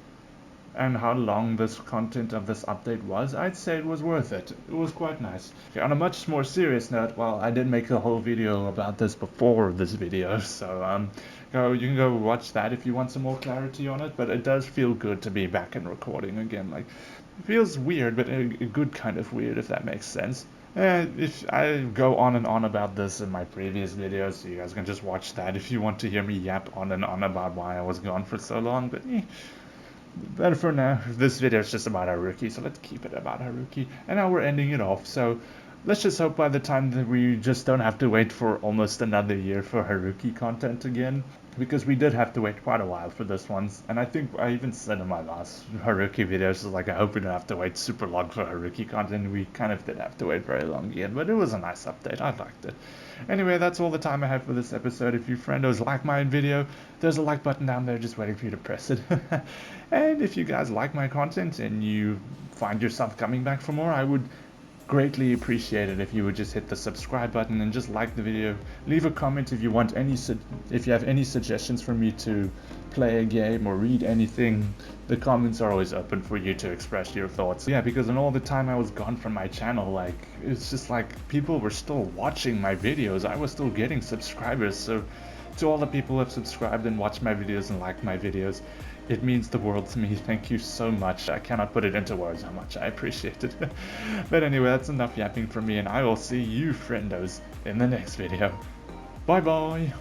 and how long this content of this update was, I'd say it was worth it. It was quite nice. Okay, on a much more serious note, well, I did make a whole video about this before this video, so you can go watch that if you want some more clarity on it, but it does feel good to be back in recording again. Like, it feels weird, but a good kind of weird, if that makes sense. If I go on and on about this in my previous videos, so you guys can just watch that if you want to hear me yap on and on about why I was gone for so long, but for now, this video is just about Haruki, so let's keep it about Haruki. And now we're ending it off, so let's just hope by the time that we just don't have to wait for almost another year for Haruki content again. Because we did have to wait quite a while for this one. And I think I even said in my last Haruki videos, like, I hope we don't have to wait super long for Haruki content. We kind of did have to wait very long again, but it was a nice update. I liked it. Anyway, that's all the time I have for this episode. If you friendos like my video, there's a like button down there just waiting for you to press it. And if you guys like my content and you find yourself coming back for more, I would greatly appreciate it if you would just hit the subscribe button and just like the video. Leave a comment if you want if you have any suggestions for me to play a game or read anything. The comments are always open for you to express your thoughts. Yeah, because in all the time I was gone from my channel, like, it's just like people were still watching my videos. I was still getting subscribers. So to all the people who have subscribed and watched my videos and liked my videos, it means the world to me. Thank you so much. I cannot put it into words how much I appreciate it. But anyway, that's enough yapping from me, and I will see you friendos in the next video. Bye bye!